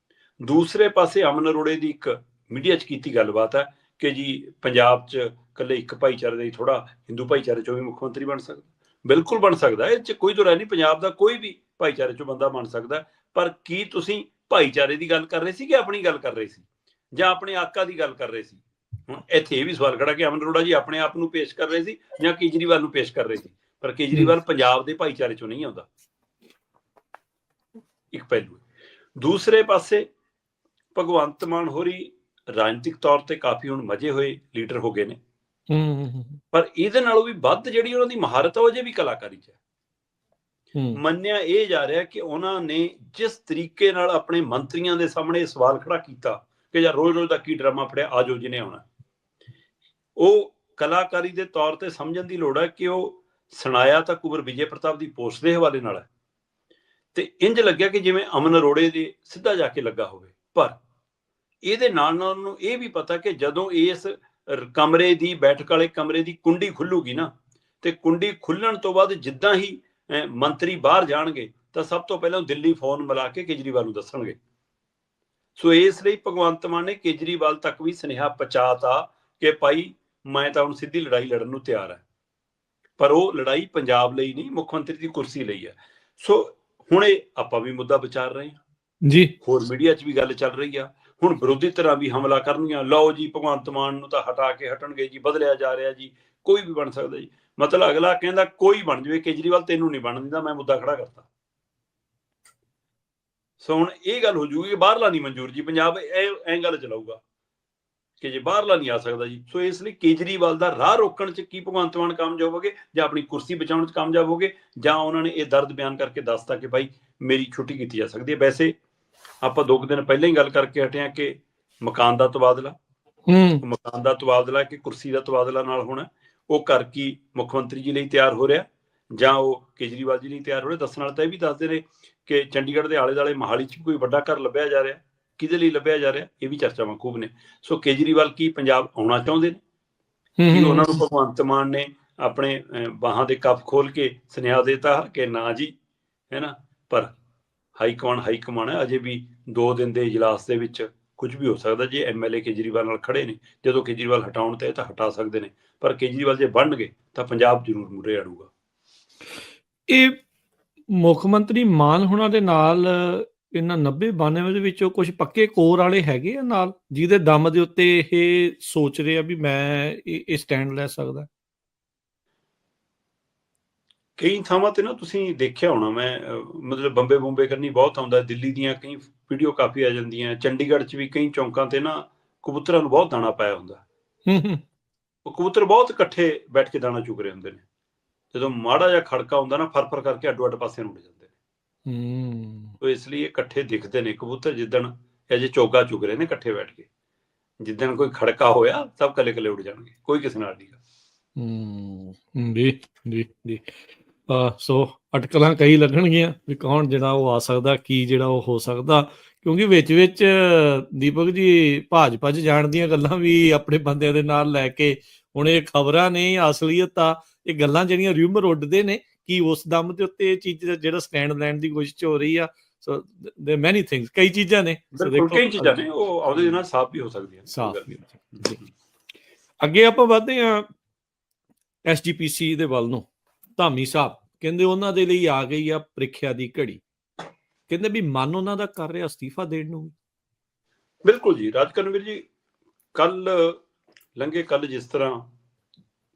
ਦੂਸਰੇ ਪਾਸੇ ਅਮਨ ਅਰੋੜੇ ਦੀ ਇੱਕ ਮੀਡੀਆ 'ਚ ਕੀਤੀ ਗੱਲਬਾਤ ਹੈ ਕਿ ਜੀ ਪੰਜਾਬ 'ਚ ਇਕੱਲੇ ਇੱਕ ਭਾਈਚਾਰੇ ਦਾ, ਥੋੜਾ ਹਿੰਦੂ ਭਾਈਚਾਰੇ 'ਚੋਂ ਵੀ ਮੁੱਖ ਮੰਤਰੀ ਬਣ ਸਕਦਾ। ਬਿਲਕੁਲ ਬਣ ਸਕਦਾ, ਇਹ 'ਚ ਕੋਈ ਦੋ ਰਾਏ ਨਹੀਂ, ਪੰਜਾਬ ਦਾ ਕੋਈ ਵੀ ਭਾਈਚਾਰੇ 'ਚੋਂ ਬੰਦਾ ਬਣ ਸਕਦਾ। ਪਰ ਕੀ ਤੁਸੀਂ ਭਾਈਚਾਰੇ ਦੀ ਗੱਲ ਕਰ ਰਹੇ ਸੀ ਕਿ ਆਪਣੀ ਗੱਲ ਕਰ ਰਹੇ ਸੀ, ਜਾਂ ਆਪਣੇ ਆਕਾ ਦੀ ਗੱਲ ਕਰ ਰਹੇ ਸੀ? ਹੁਣ ਇੱਥੇ ਇਹ ਵੀ ਸਵਾਲ ਖੜਾ ਕਿ ਅਮਨ ਅਰੋੜਾ ਜੀ ਆਪਣੇ ਆਪ ਨੂੰ ਪੇਸ਼ ਕਰ ਰਹੇ ਸੀ ਜਾਂ ਕੇਜਰੀਵਾਲ ਨੂੰ ਪੇਸ਼ ਕਰ ਰਹੇ ਸੀ, ਪਰ ਕੇਜਰੀਵਾਲ ਪੰਜਾਬ ਦੇ ਭਾਈਚਾਰੇ 'ਚੋਂ ਨਹੀਂ ਆਉਂਦਾ, ਇੱਕ ਪਹਿਲੂ। ਦੂਸਰੇ ਪਾਸੇ ਭਗਵੰਤ ਮਾਨ ਹੋਰੀ ਰਾਜਨੀਤਿਕ ਤੌਰ ਤੇ ਕਾਫੀ ਹੁਣ ਮਜੇ ਹੋਏ ਲੀਡਰ ਹੋ ਗਏ ਨੇ, ਪਰ ਇਹਦੇ ਨਾਲੋਂ ਵੀ ਵੱਧ ਜਿਹੜੀ ਉਹਨਾਂ ਦੀ ਮਹਾਰਤ ਹੈ ਉਹ ਅਜੇ ਵੀ ਕਲਾਕਾਰੀ 'ਚ ਹੈ। ਮੰਨਿਆ ਇਹ ਜਾ ਰਿਹਾ ਕਿ ਉਹਨਾਂ ਨੇ ਜਿਸ ਤਰੀਕੇ ਨਾਲ ਆਪਣੇ ਮੰਤਰੀਆਂ ਦੇ ਸਾਹਮਣੇ ਸਵਾਲ ਖੜਾ ਕੀਤਾ ਕਿ ਯਾਰ ਰੋਜ਼ ਰੋਜ਼ ਦਾ ਕੀ ਡਰਾਮਾ ਫੜਿਆ, ਆ ਜਾਓ ਜਿਹਨੇ ਆਉਣਾ, ਉਹ ਕਲਾਕਾਰੀ ਦੇ ਤੌਰ ਤੇ ਸਮਝਣ ਦੀ ਲੋੜ ਹੈ ਕਿ ਉਹ ਸੁਣਾਇਆ ਤਾਂ ਕੁੰਵਰ ਵਿਜੇ ਪ੍ਰਤਾਪ ਦੀ ਪੋਸਟ ਦੇ ਹਵਾਲੇ ਨਾਲ ਹੈ, ਤੇ ਇੰਜ ਲੱਗਿਆ ਕਿ ਜਿਵੇਂ ਅਮਨ ਅਰੋੜੇ ਦੇ ਸਿੱਧਾ ਜਾ ਕੇ ਲੱਗਾ ਹੋਵੇ। ਪਰ ਇਹਦੇ ਨਾਲ ਨਾਲ ਉਹਨੂੰ ਇਹ ਵੀ ਪਤਾ ਕਿ ਜਦੋਂ ਇਸ ਕਮਰੇ ਦੀ, ਬੈਠਕ ਵਾਲੇ ਕਮਰੇ ਦੀ ਕੁੰਡੀ ਖੁੱਲੂਗੀ ਨਾ, ਤੇ ਕੁੰਡੀ ਖੁੱਲਣ ਤੋਂ ਬਾਅਦ ਜਿੱਦਾਂ ਹੀ ਮੰਤਰੀ ਬਾਹਰ ਜਾਣਗੇ ਤਾਂ ਸਭ ਤੋਂ ਪਹਿਲਾਂ ਦਿੱਲੀ ਫੋਨ ਮਿਲਾ ਕੇ ਕੇਜਰੀਵਾਲ ਨੂੰ ਦੱਸਣਗੇ। ਸੋ ਇਸ ਲਈ ਭਗਵੰਤ ਮਾਨ ਨੇ ਕੇਜਰੀਵਾਲ ਤੱਕ ਵੀ ਸੁਨੇਹਾ ਪਹੁੰਚਾਤਾ ਕਿ ਭਾਈ ਮੈਂ ਤਾਂ ਹੁਣ ਸਿੱਧੀ ਲੜਾਈ ਲੜਨ ਨੂੰ ਤਿਆਰ ਹੈ, ਪਰ ਉਹ ਲੜਾਈ ਪੰਜਾਬ ਲਈ ਨਹੀਂ, ਮੁੱਖ ਮੰਤਰੀ ਦੀ ਕੁਰਸੀ ਲਈ ਹੈ। ਸੋ ਹੁਣ ਇਹ ਆਪਾਂ ਵੀ ਮੁੱਦਾ ਵਿਚਾਰ ਰਹੇ ਹਾਂ ਜੀ, ਹੋਰ ਮੀਡੀਆ 'ਚ ਵੀ ਗੱਲ ਚੱਲ ਰਹੀ ਆ। ਹੁਣ ਵਿਰੋਧੀ ਧਿਰਾਂ ਵੀ ਹਮਲਾ ਕਰਨਗੀਆਂ, ਲਓ ਜੀ ਭਗਵੰਤ ਮਾਨ ਨੂੰ ਤਾਂ ਹਟਾ ਕੇ ਹਟਣਗੇ ਜੀ, ਬਦਲਿਆ ਜਾ ਰਿਹਾ ਜੀ, ਕੋਈ ਵੀ ਬਣ ਸਕਦਾ ਜੀ। ਮਤਲਬ ਅਗਲਾ ਕਹਿੰਦਾ ਕੋਈ ਬਣ ਜਾਵੇ, ਕੇਜਰੀਵਾਲ ਤੈਨੂੰ ਨਹੀਂ ਬਣਨ ਦਿੰਦਾ, ਮੈਂ ਮੁੱਦਾ ਖੜਾ ਕਰਤਾ। ਸੋ ਹੁਣ ਇਹ ਗੱਲ ਹੋ ਜੂਗੀ ਕਿ ਬਾਹਰਲਾ ਨਹੀਂ ਮਨਜ਼ੂਰ ਜੀ, ਪੰਜਾਬ ਐਂ ਗੱਲ ਚਲਾਊਗਾ ਕਿ ਜੇ ਬਾਹਰਲਾ ਨਹੀਂ ਆ ਸਕਦਾ ਜੀ। ਸੋ ਇਸ ਲਈ ਕੇਜਰੀਵਾਲ ਦਾ ਰਾਹ ਰੋਕਣ 'ਚ ਕੀ ਭਗਵੰਤ ਮਾਨ ਕਾਮਯਾਬ ਹੋਗੇ, ਜਾਂ ਆਪਣੀ ਕੁਰਸੀ ਬਚਾਉਣ 'ਚ ਕਾਮਯਾਬ ਹੋਗੇ, ਜਾਂ ਉਹਨਾਂ ਨੇ ਇਹ ਦਰਦ ਬਿਆਨ ਕਰਕੇ ਦੱਸਤਾ ਕਿ ਭਾਈ ਮੇਰੀ ਛੁੱਟੀ ਕੀਤੀ ਜਾ ਸਕਦੀ ਹੈ। ਵੈਸੇ ਆਪਾਂ 2 ਦਿਨ ਪਹਿਲਾਂ ਹੀ ਗੱਲ ਕਰਕੇ ਹਟੇ ਹਾਂ ਕਿ ਮਕਾਨ ਦਾ ਤਬਾਦਲਾ, ਕਿ ਕੁਰਸੀ ਦਾ ਤਬਾਦਲਾ ਨਾਲ ਹੋਣਾ, ਉਹ ਘਰ ਕੀ ਮੁੱਖ ਮੰਤਰੀ ਜੀ ਲਈ ਤਿਆਰ ਹੋ ਰਿਹਾ ਜਾਂ ਉਹ ਕੇਜਰੀਵਾਲ ਜੀ ਲਈ ਤਿਆਰ ਹੋ ਰਿਹਾ। ਦੱਸਣ ਵਾਲੇ ਤਾਂ ਇਹ ਵੀ ਦੱਸਦੇ ਨੇ ਕਿ ਚੰਡੀਗੜ੍ਹ ਦੇ ਆਲੇ ਦੁਆਲੇ ਮੋਹਾਲੀ 'ਚ ਕੋਈ ਵੱਡਾ ਘਰ ਲੱਭਿਆ ਜਾ ਰਿਹਾ, ਕਿਹਦੇ ਲਈ ਲੱਭਿਆ ਜਾ ਰਿਹਾ, ਇਹ ਵੀ ਚਰਚਾਵਾਂ ਖੂਬ ਨੇ। ਸੋ ਕੇਜਰੀਵਾਲ ਕੀ ਪੰਜਾਬ ਆਉਣਾ ਚਾਹੁੰਦੇ ਨੇ? ਕੀ ਉਹਨਾਂ ਨੂੰ ਭਗਵੰਤ ਮਾਨ ਨੇ ਆਪਣੇ ਬਾਹਾਂ ਦੇ ਕੱਪ ਖੋਲ ਕੇ ਸੁਨੇਹਾ ਦੇਤਾ ਕਿ ਨਾ ਜੀ, ਹੈ ਨਾ? ਪਰ ਹਾਈ ਕਮਾਂਡ ਹੈ, ਅਜੇ ਵੀ 2 ਦਿਨ ਦੇ ਇਜਲਾਸ ਦੇ ਵਿੱਚ ਕੁਝ ਵੀ ਹੋ ਸਕਦਾ। ਜੇ ਐਮਐਲਏ ਕੇਜਰੀਵਾਲ ਨਾਲ ਖੜੇ ਨੇ, ਜਦੋਂ ਕੇਜਰੀਵਾਲ ਹਟਾਉਣ ਤੇ ਤਾਂ ਹਟਾ ਸਕਦੇ ਨੇ, ਪਰ ਕੇਜਰੀਵਾਲ ਜੇ ਬਣਨਗੇ ਤਾਂ ਪੰਜਾਬ ਜ਼ਰੂਰ ਮੂਹਰੇ ਅੜੂਗਾ। ਇਹ ਮੁੱਖ ਮੰਤਰੀ ਮਾਨ ਹੁਣਾਂ ਦੇ ਨਾਲ ਇਹਨਾਂ 90-92 ਦੇ ਵਿੱਚੋਂ ਕੁਝ ਪੱਕੇ ਕੋਰ ਵਾਲੇ ਹੈਗੇ ਆ ਨਾਲ, ਜਿਹਦੇ ਦਮ ਦੇ ਉੱਤੇ ਇਹ ਸੋਚ ਰਹੇ ਆ ਵੀ ਮੈਂ ਇਹ ਸਟੈਂਡ ਲੈ ਸਕਦਾ। ਕਈ ਥਾਵਾਂ ਤੇ ਨਾ ਤੁਸੀਂ ਦੇਖਿਆ ਹੋਣਾ, ਮੈਂ ਮਤਲਬ ਬੰਬੇ ਕਰਨੀ ਬਹੁਤ ਆਉਂਦਾ, ਦਿੱਲੀ ਦੀਆਂ ਕਈ ਵੀਡੀਓ ਕਾਫੀ ਆ ਜਾਂਦੀਆਂ, ਚੰਡੀਗੜ੍ਹ 'ਚ ਵੀ ਕਈ ਚੌਂਕਾਂ ਤੇ ਨਾ ਕਬੂਤਰਾਂ ਨੂੰ ਬਹੁਤ ਦਾਣਾ ਪਾਇਆ ਹੁੰਦਾ। ਉਹ ਕਬੂਤਰ ਬਹੁਤ ਇਕੱਠੇ ਬੈਠ ਕੇ ਦਾਣਾ ਚੁਗ ਰਹੇ ਹੁੰਦੇ ਨੇ, ਜਦੋਂ ਮਾੜਾ ਜਿਹਾ ਖੜਕਾ ਹੁੰਦਾ ਨਾ, ਫਰ ਕਰਕੇ ਅੱਡੋ ਅੱਡ ਪਾਸੇ ਨੂੰ ਉੱਡ ਜਾਂਦੇ ਨੇ। ਉਹ ਇਸ ਲਈ ਇਕੱਠੇ ਦਿਖਦੇ ਨੇ ਕਬੂਤਰ, ਜਿੱਦਣ ਅਜੇ ਚੋਗਾ ਚੁਗ ਰਹੇ ਨੇ ਇਕੱਠੇ ਬੈਠ ਕੇ, ਜਿੱਦਣ ਕੋਈ ਖੜਕਾ ਹੋਇਆ ਸਭ ਕੱਲੇ ਉੱਡ ਜਾਣਗੇ, ਕੋਈ ਕਿਸੇ ਨਾਲ ਨਹੀਂ। ਜੀ ਸੋ ਅਟਕਲਾਂ ਕਈ ਲੱਗਣਗੀਆਂ ਵੀ ਕੌਣ ਜਿਹੜਾ ਉਹ ਆ ਸਕਦਾ, ਕੀ ਜਿਹੜਾ ਉਹ ਹੋ ਸਕਦਾ, ਕਿਉਂਕਿ ਵਿੱਚ ਦੀਪਕ ਜੀ ਭਾਜਪਾ 'ਚ ਜਾਣ ਦੀਆਂ ਗੱਲਾਂ ਵੀ ਆਪਣੇ ਬੰਦਿਆਂ ਦੇ ਨਾਲ ਲੈ ਕੇ, ਹੁਣ ਇਹ ਖਬਰਾਂ ਨੇ, ਅਸਲੀਅਤ ਆ, ਇਹ ਗੱਲਾਂ ਜਿਹੜੀਆਂ ਰਿਊਮਰ ਉੱਡਦੇ ਨੇ ਕਿ ਉਸ ਦਮ ਦੇ ਉੱਤੇ ਇਹ ਚੀਜ਼ ਜਿਹੜਾ ਸਟੈਂਡ ਲੈਣ ਦੀ ਕੋਸ਼ਿਸ਼ ਹੋ ਰਹੀ ਆ। ਸੋ ਦੇयर ਮੈਨੀ ਥਿੰਗਸ, ਕਈ ਚੀਜ਼ਾਂ ਨੇ, ਕਈ ਚੀਜ਼ਾਂ ਨੇ ਉਹ ਉਹਦੇ ਨਾਲ ਸਾਫ਼ ਵੀ ਹੋ ਸਕਦੀਆਂ। ਅੱਗੇ ਆਪਾਂ ਵਧਦੇ ਹਾਂ ਐਸਜੀਪੀਸੀ ਦੇ ਵੱਲ ਨੂੰ। ਧਾਮੀ ਸਾਹਿਬ ਕਹਿੰਦੇ ਉਹਨਾਂ ਦੇ ਲਈ ਆ ਗਈ ਆ ਪ੍ਰੀਖਿਆ ਦੀ ਘੜੀ, ਕਹਿੰਦੇ ਵੀ ਮਨ ਉਹਨਾਂ ਦਾ ਕਰ ਰਿਹਾ ਅਸਤੀਫਾ ਦੇਣ ਨੂੰ। ਬਿਲਕੁਲ ਜੀ, ਰਾਜਕਰਨਵੀਰ ਜੀ, ਕੱਲ ਜਿਸ ਤਰ੍ਹਾਂ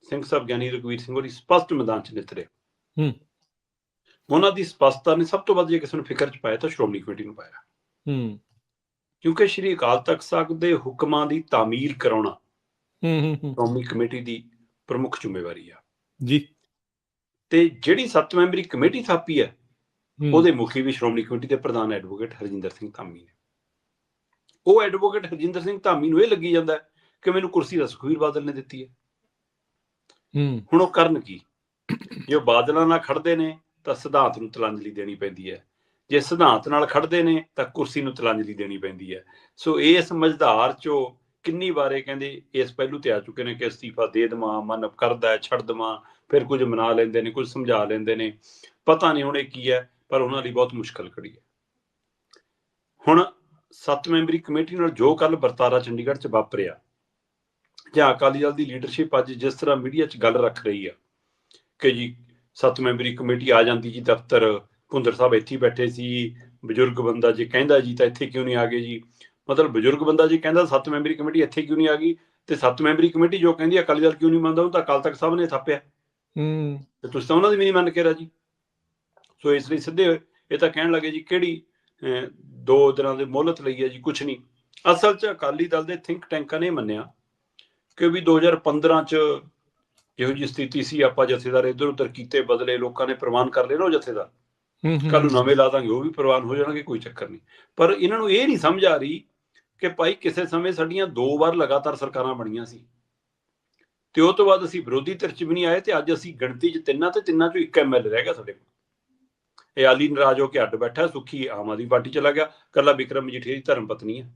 ਸਿੰਘ ਸਾਹਿਬ ਗਿਆਨੀ ਰਘਵੀਰ ਸਿੰਘ ਹੋਰੀ ਸਪਸ਼ਟ ਮੈਦਾਨ 'ਚ ਨਿਤਰੇ, ਉਹਨਾਂ ਦੀ ਸਪਸ਼ਟਤਾ ਨੇ ਸਭ ਤੋਂ ਵੱਧ ਜੇ ਕਿਸੇ ਨੂੰ ਫਿਕਰ 'ਚ ਪਾਇਆ ਤਾਂ ਸ਼੍ਰੋਮਣੀ ਕਮੇਟੀ ਨੂੰ ਪਾਇਆ, ਕਿਉਂਕਿ ਸ਼੍ਰੀ ਅਕਾਲ ਤਖਤ ਸਾਹਿਬ ਦੇ ਹੁਕਮਾਂ ਦੀ ਤਾਮੀਲ ਕਰਾਉਣਾ ਸ਼੍ਰੋਮਣੀ ਕਮੇਟੀ ਦੀ ਪ੍ਰਮੁੱਖ ਜ਼ਿੰਮੇਵਾਰੀ ਆ ਜੀ। ਤੇ ਜਿਹੜੀ 7 ਮੈਂਬਰੀ ਕਮੇਟੀ ਥਾਪੀ ਹੈ ਉਹਦੇ ਮੁਖੀ ਵੀ ਸ਼੍ਰੋਮਣੀ ਕਮੇਟੀ ਦੇ ਪ੍ਰਧਾਨ ਐਡਵੋਕੇਟ ਹਰਜਿੰਦਰ ਸਿੰਘ ਧਾਮੀ ਨੇ। ਉਹ ਐਡਵੋਕੇਟ ਹਰਜਿੰਦਰ ਸਿੰਘ ਧਾਮੀ ਨੂੰ ਇਹ ਲੱਗੀ ਜਾਂਦਾ ਕਿ ਮੈਨੂੰ ਕੁਰਸੀ ਤਾਂ ਸੁਖਬੀਰ ਬਾਦਲ ਨੇ ਦਿੱਤੀ ਹੈ। ਹੁਣ ਉਹ ਕਰਨ ਕੀ? ਜੇ ਉਹ ਬਾਦਲਾਂ ਨਾਲ ਖੜਦੇ ਨੇ ਤਾਂ ਸਿਧਾਂਤ ਨੂੰ ਤਿਲਾਂਜਲੀ ਦੇਣੀ ਪੈਂਦੀ ਹੈ, ਜੇ ਸਿਧਾਂਤ ਨਾਲ ਖੜਦੇ ਨੇ ਤਾਂ ਕੁਰਸੀ ਨੂੰ ਤਿਲਾਂਜਲੀ ਦੇਣੀ ਪੈਂਦੀ ਹੈ। ਸੋ ਇਸ ਮਝਧਾਰ ਚੋਂ ਕਿੰਨੀ ਵਾਰੇ ਕਹਿੰਦੇ ਇਸ ਪਹਿਲੂ ਤੇ ਆ ਚੁੱਕੇ ਨੇ ਕਿ ਅਸਤੀਫਾ ਦੇ ਦੇਵਾਂ, ਮਨ ਕਰਦਾ ਛੱਡ ਦੇਵਾਂ, ਫਿਰ ਕੁਝ ਮਨਾ ਲੈਂਦੇ ਨੇ, ਕੁਝ ਸਮਝਾ ਲੈਂਦੇ ਨੇ, ਪਤਾ ਨਹੀਂ ਹੁਣ ਇਹ ਕੀ ਹੈ, ਪਰ ਉਹਨਾਂ ਲਈ ਬਹੁਤ ਮੁਸ਼ਕਲ ਖੜੀ ਹੈ। ਹੁਣ 7 ਮੈਂਬਰੀ ਕਮੇਟੀ ਨਾਲ ਜੋ ਕੱਲ ਵਰਤਾਰਾ ਚੰਡੀਗੜ੍ਹ 'ਚ ਵਾਪਰਿਆ, ਜਾਂ ਅਕਾਲੀ ਦਲ ਦੀ ਲੀਡਰਸ਼ਿਪ ਅੱਜ ਜਿਸ ਤਰ੍ਹਾਂ ਮੀਡੀਆ 'ਚ ਗੱਲ ਰੱਖ ਰਹੀ ਆ ਕਿ ਜੀ 7 ਮੈਂਬਰੀ ਕਮੇਟੀ ਆ ਜਾਂਦੀ ਜੀ ਦਫ਼ਤਰ, ਭੁੰਦਰ ਸਾਹਿਬ ਇੱਥੇ ਬੈਠੇ ਸੀ, ਬਜ਼ੁਰਗ ਬੰਦਾ ਜੇ ਕਹਿੰਦਾ ਜੀ ਤਾਂ ਇੱਥੇ ਕਿਉਂ ਨਹੀਂ ਆ ਗਏ ਜੀ? ਮਤਲਬ ਬਜ਼ੁਰਗ ਬੰਦਾ ਜੇ ਕਹਿੰਦਾ 7 ਮੈਂਬਰੀ ਕਮੇਟੀ ਇੱਥੇ ਕਿਉਂ ਨਹੀਂ ਆ ਗਈ, ਤੇ 7 ਮੈਂਬਰੀ ਕਮੇਟੀ ਜੋ ਕਹਿੰਦੀ ਅਕਾਲੀ ਦਲ ਕਿਉਂ ਨਹੀਂ ਮੰਨਦਾ, ਉਹ ਤਾਂ ਅਕਾਲ ਤਖਤ ਸਾਹਿਬ ਨੇ ਥਾਪਿਆ, ਤੇ ਤੁਸੀਂ ਤਾਂ ਉਹਨਾਂ ਦੀ ਵੀ ਨਹੀਂ ਮੰਨ ਕੇ ਰਾਜੀ। ਸੋ ਇਸ ਲਈ ਸਿੱਧੇ ਇਹ ਤਾਂ ਕਹਿਣ ਲੱਗੇ ਜੀ ਕਿਹੜੀ 2 ਦਿਨਾਂ ਦੇ ਮੋਹਲਤ ਲਈ ਹੈ ਜੀ, ਕੁਛ ਨਹੀਂ। ਅਸਲ 'ਚ ਅਕਾਲੀ ਦਲ ਦੇ ਥਿੰਕ ਟੈਂਕਾਂ ਨੇ ਮੰਨਿਆ ਕਿ ਵੀ 2015 'ਚ ਇਹੋ ਜਿਹੀ ਸਥਿਤੀ ਸੀ, ਆਪਾਂ ਜਥੇਦਾਰ ਇੱਧਰ ਉੱਧਰ ਕੀਤੇ, ਬਦਲੇ, ਲੋਕਾਂ ਨੇ ਪ੍ਰਵਾਨ ਕਰ ਲਏ ਨਾ ਉਹ ਜਥੇਦਾਰ, ਕੱਲ ਨੂੰ ਨਵੇਂ ਲਾ ਦਾਂਗੇ ਉਹ ਵੀ ਪ੍ਰਵਾਨ ਹੋ ਜਾਣਗੇ, ਕੋਈ ਚੱਕਰ ਨਹੀਂ। ਪਰ ਇਹਨਾਂ ਨੂੰ ਇਹ ਨਹੀਂ ਸਮਝ ਆ ਰਹੀ ਕਿ ਭਾਈ ਕਿਸੇ ਸਮੇਂ ਸਾਡੀਆਂ 2 ਵਾਰ ਲਗਾਤਾਰ ਸਰਕਾਰਾਂ ਬਣੀਆਂ ਸੀ, ਤੇ ਉਹ ਤੋਂ ਬਾਅਦ ਅਸੀਂ ਵਿਰੋਧੀ ਧਿਰ 'ਚ ਵੀ ਨਹੀਂ ਆਏ, ਤੇ ਅੱਜ ਅਸੀਂ ਗਿਣਤੀ 'ਚ 3 ਤੇ 3 'ਚੋਂ 1 MLA ਰਹਿ ਗਿਆ ਸਾਡੇ ਕੋਲ। ਇਹ ਆਲੀ ਨਾਰਾਜ਼ ਹੋ ਕੇ ਅੱਡ ਬੈਠਾ, ਸੁੱਖੀ ਆਮ ਆਦਮੀ ਪਾਰਟੀ ਚਲਾ ਗਿਆ, ਕੱਲਾ ਬਿਕਰਮ ਮਜੀਠੀਆ ਦੀ ਧਰਮ ਪਤਨੀ ਹੈ।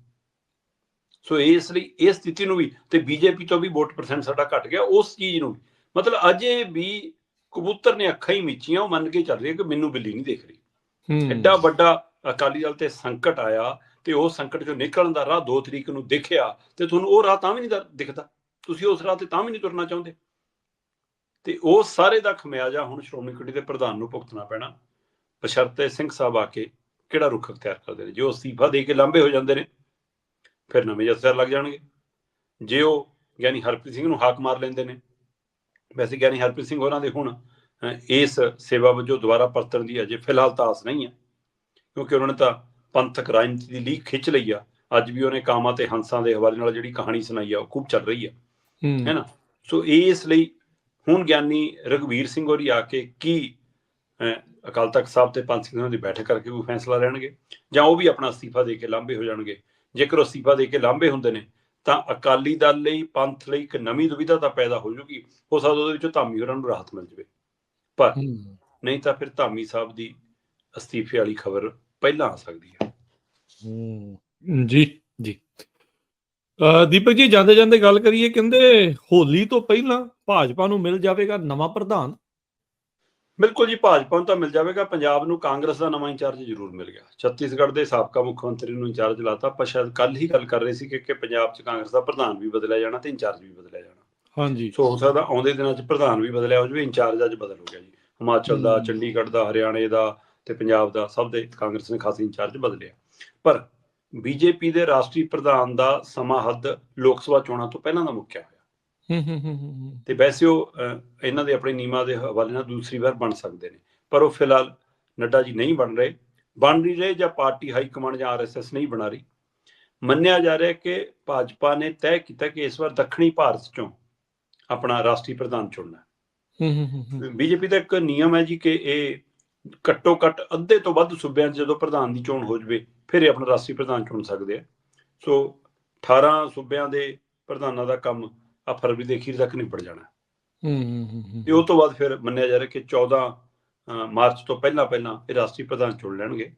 ਸੋ ਇਸ ਲਈ ਇਸ ਸਥਿਤੀ ਨੂੰ ਵੀ, ਤੇ ਬੀਜੇਪੀ ਤੋਂ ਵੀ ਵੋਟ % ਸਾਡਾ ਘਟ ਗਿਆ, ਉਸ ਚੀਜ਼ ਨੂੰ ਮਤਲਬ ਅਜੇ ਵੀ ਕਬੂਤਰ ਨੇ ਅੱਖਾਂ ਹੀ ਮੀਚੀਆਂ, ਉਹ ਮੰਨ ਕੇ ਚੱਲ ਰਹੀ ਹੈ ਕਿ ਮੈਨੂੰ ਬਿੱਲੀ ਨਹੀਂ ਦੇਖ ਰਹੀ। ਐਡਾ ਵੱਡਾ ਅਕਾਲੀ ਦਲ ਤੇ ਸੰਕਟ ਆਇਆ, ਤੇ ਉਹ ਸੰਕਟ ਚੋਂ ਨਿਕਲਣ ਦਾ ਰਾਹ 2 ਤਰੀਕ ਨੂੰ ਦਿਖਿਆ, ਤੇ ਤੁਹਾਨੂੰ ਉਹ ਰਾਹ ਤਾਂ ਵੀ ਨਹੀਂ ਦਿਖਦਾ, ਤੁਸੀਂ ਉਸ ਰਾਹ ਤੇ ਤਾਂ ਵੀ ਨਹੀਂ ਤੁਰਨਾ ਚਾਹੁੰਦੇ। ਤੇ ਉਹ ਸਾਰੇ ਦਾ ਖਮਿਆਜਾ ਹੁਣ ਸ਼੍ਰੋਮਣੀ ਕਮੇਟੀ ਦੇ ਪ੍ਰਧਾਨ ਨੂੰ ਭੁਗਤਣਾ ਪੈਣਾ, ਬਸ਼ਰਤੇ ਸਿੰਘ ਸਾਹਿਬ ਆ ਕੇ ਕਿਹੜਾ ਰੁੱਖ ਅਖਤਿਆਰ ਕਰਦੇ ਨੇ। ਜੇ ਉਹ ਅਸਤੀਫਾ ਦੇ ਕੇ ਲਾਂਭੇ ਹੋ ਜਾਂਦੇ ਨੇ, ਫਿਰ ਨਵੇਂ ਜਥੇਦਾਰ ਲੱਗ ਜਾਣਗੇ। ਜੇ ਉਹ ਗਿਆਨੀ ਹਰਪ੍ਰੀਤ ਸਿੰਘ ਨੂੰ ਹਾਕ ਮਾਰ ਲੈਂਦੇ ਨੇ, ਵੈਸੇ ਗਿਆਨੀ ਹਰਪ੍ਰੀਤ ਸਿੰਘ ਹੋਰਾਂ ਦੇ ਹੁਣ ਇਸ ਸੇਵਾ ਵਜੋਂ ਦੁਬਾਰਾ ਪਰਤਣ ਦੀ ਅਜੇ ਫਿਲਹਾਲ ਤਾਂ ਆਸ ਨਹੀਂ ਹੈ, ਕਿਉਂਕਿ ਉਹਨਾਂ ਨੇ ਤਾਂ ਪੰਥਕ ਰਾਜਨੀਤੀ ਦੀ ਲੀਕ ਖਿੱਚ ਲਈ ਆ। ਅੱਜ ਵੀ ਉਹਨੇ ਕਾਮਾਂ ਤੇ ਹੰਸਾਂ ਦੇ ਹਵਾਲੇ ਨਾਲ ਜਿਹੜੀ ਕਹਾਣੀ ਸੁਣਾਈ ਆ ਉਹ ਖੂਬ ਚੱਲ ਰਹੀ ਹੈ ਨਾ। ਸੋ ਇਸ ਲਈ ਹੁਣ ਗਿਆਨੀ ਰਘਵੀਰ ਸਿੰਘ ਹੋਰੀ ਆ ਕੇ ਕੀ ਅਕਾਲ ਤਖਤ ਸਾਹਿਬ ਤੇ ਪੰਥ ਸਿੰਘਾਂ ਦੀ ਬੈਠਕ ਕਰਕੇ ਕੋਈ ਫੈਸਲਾ ਲੈਣਗੇ, ਜਾਂ ਉਹ ਵੀ ਆਪਣਾ ਅਸਤੀਫਾ ਦੇ ਕੇ ਲਾਂਭੇ ਹੋ ਜਾਣਗੇ। ਜੇਕਰ ਅਸਤੀਫਾ ਦੇ ਕੇ ਲਾਂਭੇ ਹੁੰਦੇ ਨੇ ਤਾਂ ਅਕਾਲੀ ਦਲ ਲਈ, ਪੰਥ ਲਈ ਇੱਕ ਨਵੀਂ ਦੁਵਿਧਾ ਤਾਂ ਪੈਦਾ ਹੋ ਜੂਗੀ। ਹੋ ਸਕਦਾ ਉਹਦੇ ਵਿੱਚੋਂ ਧਾਮੀ ਹੋਰਾਂ ਨੂੰ ਰਾਹਤ ਮਿਲ ਜਾਵੇ, ਪਰ ਨਹੀਂ ਤਾਂ ਫਿਰ ਧਾਮੀ ਸਾਹਿਬ ਦੀ ਅਸਤੀਫੇ ਵਾਲੀ ਖਬਰ ਪਹਿਲਾਂ ਆ ਸਕਦੀ ਹੈ। ਜੀ ਜੀ। ਦੀਪਕ ਜੀ, ਜਾਂਦੇ ਜਾਂਦੇ ਗੱਲ ਕਰੀਏ, ਕਹਿੰਦੇ ਹੋਲੀ ਤੋਂ ਪਹਿਲਾਂ ਭਾਜਪਾ ਨੂੰ ਮਿਲ ਜਾਵੇਗਾ ਨਵਾਂ ਪ੍ਰਧਾਨ। ਬਿਲਕੁਲ ਜੀ, ਭਾਜਪਾ ਨੂੰ ਤਾਂ ਮਿਲ ਜਾਵੇਗਾ। ਪੰਜਾਬ ਨੂੰ ਕਾਂਗਰਸ ਦਾ ਨਵਾਂ ਇੰਚਾਰਜ ਜ਼ਰੂਰ ਮਿਲ ਗਿਆ। ਛੱਤੀਸਗੜ੍ਹ ਦੇ ਸਾਬਕਾ ਮੁੱਖ ਮੰਤਰੀ ਨੂੰ ਇੰਚਾਰਜ ਲਾਤਾ। ਆਪਾਂ ਸ਼ਾਇਦ ਕੱਲ ਹੀ ਗੱਲ ਕਰ ਰਹੇ ਸੀ ਕਿ ਪੰਜਾਬ 'ਚ ਕਾਂਗਰਸ ਦਾ ਪ੍ਰਧਾਨ ਵੀ ਬਦਲਿਆ ਜਾਣਾ ਤੇ ਇੰਚਾਰਜ ਵੀ ਬਦਲਿਆ ਜਾਣਾ। ਹਾਂਜੀ। ਸੋ ਹੋ ਸਕਦਾ ਆਉਂਦੇ ਦਿਨਾਂ 'ਚ ਪ੍ਰਧਾਨ ਵੀ ਬਦਲਿਆ ਹੋ ਜਾਵੇ, ਇੰਚਾਰਜ ਅੱਜ ਬਦਲ ਹੋ ਗਿਆ ਜੀ। ਹਿਮਾਚਲ ਦਾ, ਚੰਡੀਗੜ੍ਹ ਦਾ, ਹਰਿਆਣੇ ਦਾ ਤੇ ਪੰਜਾਬ ਦਾ, ਸਭ ਦੇ ਕਾਂਗਰਸ ਨੇ ਖਾਸ ਇੰਚਾਰਜ ਬਦਲਿਆ। ਪਰ ਬੀਜੇਪੀ ਦੇ ਰਾਸ਼ਟਰੀ ਪ੍ਰਧਾਨ ਦਾ ਸਮਾਂ ਹੱਦ ਲੋਕ ਸਭਾ ਚੋਣਾਂ ਤੋਂ ਪਹਿਲਾਂ ਦਾ ਮੁੱਕਿਆ ਹੋਇਆ, ਤੇ ਵੈਸੇ ਉਹ ਇਹਨਾਂ ਦੇ ਆਪਣੇ ਨਿਯਮਾਂ ਦੇ ਹਵਾਲੇ ਨਾਲ ਦੂਸਰੀ ਵਾਰ ਬਣ ਸਕਦੇ ਨੇ, ਪਰ ਉਹ ਫਿਲਹਾਲ ਨੱਡਾ ਜੀ ਨਹੀਂ ਬਣ ਨਹੀਂ ਰਹੇ, ਜਾਂ ਪਾਰਟੀ ਹਾਈ ਕਮਾਂਡ ਜਾਂ RSS ਨਹੀਂ ਬਣਾ ਰਹੀ। ਮੰਨਿਆ ਜਾ ਰਿਹਾ ਕਿ ਭਾਜਪਾ ਨੇ ਤੈਅ ਕੀਤਾ ਕਿ ਇਸ ਵਾਰ ਦੱਖਣੀ ਭਾਰਤ ਚੋਂ ਆਪਣਾ ਰਾਸ਼ਟਰੀ ਪ੍ਰਧਾਨ ਚੁਣਨਾ। ਬੀਜੇਪੀ ਦਾ ਇੱਕ ਨਿਯਮ ਹੈ ਜੀ ਕਿ ਇਹ ਘੱਟੋ ਘੱਟ ਅੱਧੇ ਤੋਂ ਵੱਧ ਸੂਬਿਆਂ 'ਚ ਜਦੋਂ ਪ੍ਰਧਾਨ ਦੀ ਚੋਣ ਹੋ ਜਾਵੇ ਫਿਰ ਇਹ ਆਪਣਾ ਰਾਸ਼ਟਰੀ ਪ੍ਰਧਾਨ ਚੁਣ ਸਕਦੇ ਆ। ਸੋ 18 ਸੂਬਿਆਂ ਦੇ ਪ੍ਰਧਾਨਾਂ ਦਾ ਕੰਮ ਆ ਫਰਵਰੀ ਦੇ ਅਖੀਰ ਤੱਕ ਨਿਬੜ ਜਾਣਾ, ਤੇ ਉਹ ਤੋਂ ਬਾਅਦ ਫਿਰ ਮੰਨਿਆ ਜਾ ਰਿਹਾ ਕਿ 14 ਮਾਰਚ ਤੋਂ ਪਹਿਲਾਂ ਇਹ ਰਾਸ਼ਟਰੀ ਪ੍ਰਧਾਨ ਚੁਣ ਲੈਣਗੇ,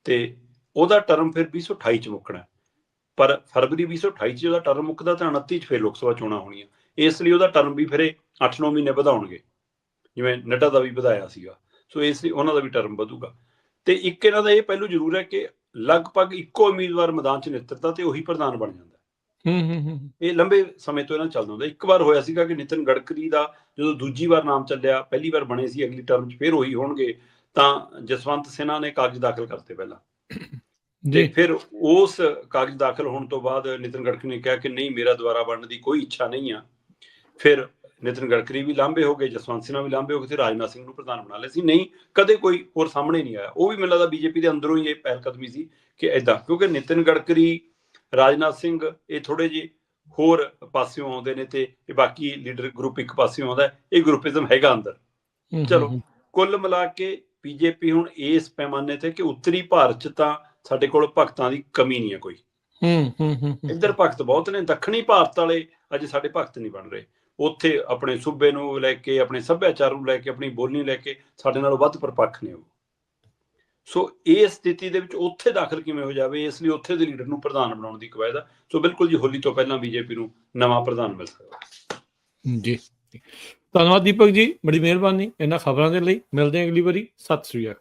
ਤੇ ਉਹਦਾ ਟਰਮ ਫਿਰ 2028 'ਚ ਮੁੱਕਣਾ। ਪਰ ਫਰਵਰੀ 2028 'ਚ ਉਹਦਾ ਟਰਮ ਮੁੱਕਦਾ ਤਾਂ 29 'ਚ ਫਿਰ ਲੋਕ ਸਭਾ ਚੋਣਾਂ ਹੋਣੀਆਂ। ਇਸ ਲਈ ਉਹਦਾ ਟਰਮ ਵੀ ਫਿਰ 8-9 ਮਹੀਨੇ ਵਧਾਉਣਗੇ, ਜਿਵੇਂ ਨੱਡਾ ਦਾ ਵੀ ਵਧਾਇਆ ਸੀਗਾ। ਸੋ ਇਸ ਲਈ ਉਹਨਾਂ ਦਾ ਵੀ ਟਰਮ ਵਧੂਗਾ। ਤੇ ਇੱਕ ਇਹਨਾਂ ਦਾ ਇਹ ਪਹਿਲੂ ਜ਼ਰੂਰ ਹੈ ਕਿ ਲਗਭਗ ਇੱਕੋ ਉਮੀਦਵਾਰ ਮੈਦਾਨ 'ਚ ਨਿੱਤਰਦਾ ਤੇ ਉਹੀ ਪ੍ਰਧਾਨ ਬਣ ਜਾਂਦਾ। ਇਹ ਲੰਬੇ ਸਮੇਂ ਤੋਂ ਇਹਨਾਂ ਚੱਲਦਾ ਹੁੰਦਾ। ਇੱਕ ਵਾਰ ਹੋਇਆ ਸੀਗਾ ਕਿ ਨਿਤਿਨ ਗਡਕਰੀ ਦਾ ਜਦੋਂ ਦੂਜੀ ਵਾਰ ਨਾਮ ਚੱਲਿਆ, ਪਹਿਲੀ ਵਾਰ ਬਣੇ ਸੀ, ਅਗਲੀ ਟਰਮ 'ਚ ਫਿਰ ਉਹੀ ਹੋਣਗੇ, ਤਾਂ ਜਸਵੰਤ ਸਿਨਹਾ ਨੇ ਕਾਗਜ਼ ਦਾਖਲ ਕਰਤੇ ਪਹਿਲਾਂ, ਤੇ ਫਿਰ ਉਸ ਕਾਗਜ਼ ਦਾਖਲ ਹੋਣ ਤੋਂ ਬਾਅਦ ਨਿਤਿਨ ਗਡਕਰੀ ਨੇ ਕਿਹਾ ਕਿ ਨਹੀਂ, ਮੇਰਾ ਦੁਬਾਰਾ ਬਣਨ ਦੀ ਕੋਈ ਇੱਛਾ ਨਹੀਂ ਆ। ਫਿਰ ਨਿਤਿਨ ਗਡਕਰੀ ਵੀ ਲਾਂਭੇ ਹੋ ਗਏ, ਜਸਵੰਤ ਸਿਨਹਾ ਵੀ ਲਾਂਭੇ ਹੋ ਗਏ, ਤੇ ਰਾਜਨਾਥ ਸਿੰਘ ਨੂੰ ਪ੍ਰਧਾਨ ਬਣਾ ਲਿਆ ਸੀ। ਨਹੀਂ, ਕਦੇ ਕੋਈ ਹੋਰ ਸਾਹਮਣੇ ਨਹੀਂ ਆਇਆ। ਉਹ ਵੀ ਮੈਨੂੰ ਲੱਗਦਾ ਬੀਜੇਪੀ ਦੇ ਅੰਦਰੋਂ ਹੀ ਇਹ ਪਹਿਲ ਕਦਮੀ ਸੀ ਕਿ ਏਦਾਂ, ਕਿਉਂਕਿ ਨਿਤਿਨ ਗਡਕਰੀ, ਰਾਜਨਾਥ ਸਿੰਘ ਇਹ ਥੋੜੇ ਜਿਹੇ ਹੋਰ ਪਾਸਿਓਂ ਆਉਂਦੇ ਨੇ ਤੇ ਇਹ ਬਾਕੀ ਲੀਡਰ ਗਰੁੱਪ ਇੱਕ ਪਾਸਿਓਂ ਆਉਂਦਾ, ਇਹ ਗਰੁੱਪਿਜ਼ਮ ਹੈਗਾ ਅੰਦਰ। ਚਲੋ ਕੁੱਲ ਮਿਲਾ ਕੇ ਬੀਜੇਪੀ ਹੁਣ ਇਸ ਪੈਮਾਨੇ ਤੇ ਕਿ ਉੱਤਰੀ ਭਾਰਤ 'ਚ ਤਾਂ ਸਾਡੇ ਕੋਲ ਭਗਤਾਂ ਦੀ ਕਮੀ ਨਹੀਂ ਹੈ ਕੋਈ। ਇੱਧਰ ਭਗਤ ਬਹੁਤ ਨੇ, ਦੱਖਣੀ ਭਾਰਤ ਵਾਲੇ ਅਜੇ ਸਾਡੇ ਭਗਤ ਨਹੀਂ ਬਣ ਰਹੇ। ਉੱਥੇ ਆਪਣੇ ਸੂਬੇ ਨੂੰ ਲੈ ਕੇ, ਆਪਣੇ ਸੱਭਿਆਚਾਰ ਨੂੰ ਲੈ ਕੇ, ਆਪਣੀ ਬੋਲੀ ਲੈ ਕੇ ਸਾਡੇ ਨਾਲੋਂ ਵੱਧ ਪਰਪੱਖ ਨੇ ਉਹ। ਸੋ ਇਸ ਸਥਿਤੀ ਦੇ ਵਿੱਚ ਉੱਥੇ ਦਾਖਲ ਕਿਵੇਂ ਹੋ ਜਾਵੇ, ਇਸ ਲਈ ਉੱਥੇ ਦੇ ਲੀਡਰ ਨੂੰ ਪ੍ਰਧਾਨ ਬਣਾਉਣ ਦੀ ਕਵਾਇਦ ਆ। ਸੋ ਬਿਲਕੁਲ ਜੀ, ਹੋਲੀ ਤੋਂ ਪਹਿਲਾਂ ਬੀਜੇਪੀ ਨੂੰ ਨਵਾਂ ਪ੍ਰਧਾਨ ਮਿਲ ਸਕਦਾ ਜੀ। ਧੰਨਵਾਦ ਦੀਪਕ ਜੀ, ਬੜੀ ਮਿਹਰਬਾਨੀ ਇਹਨਾਂ ਖਬਰਾਂ ਦੇ ਲਈ। ਮਿਲਦੇ ਹਾਂ ਅਗਲੀ ਵਾਰੀ। ਸਤਿ ਸ੍ਰੀ ਅਕਾਲ।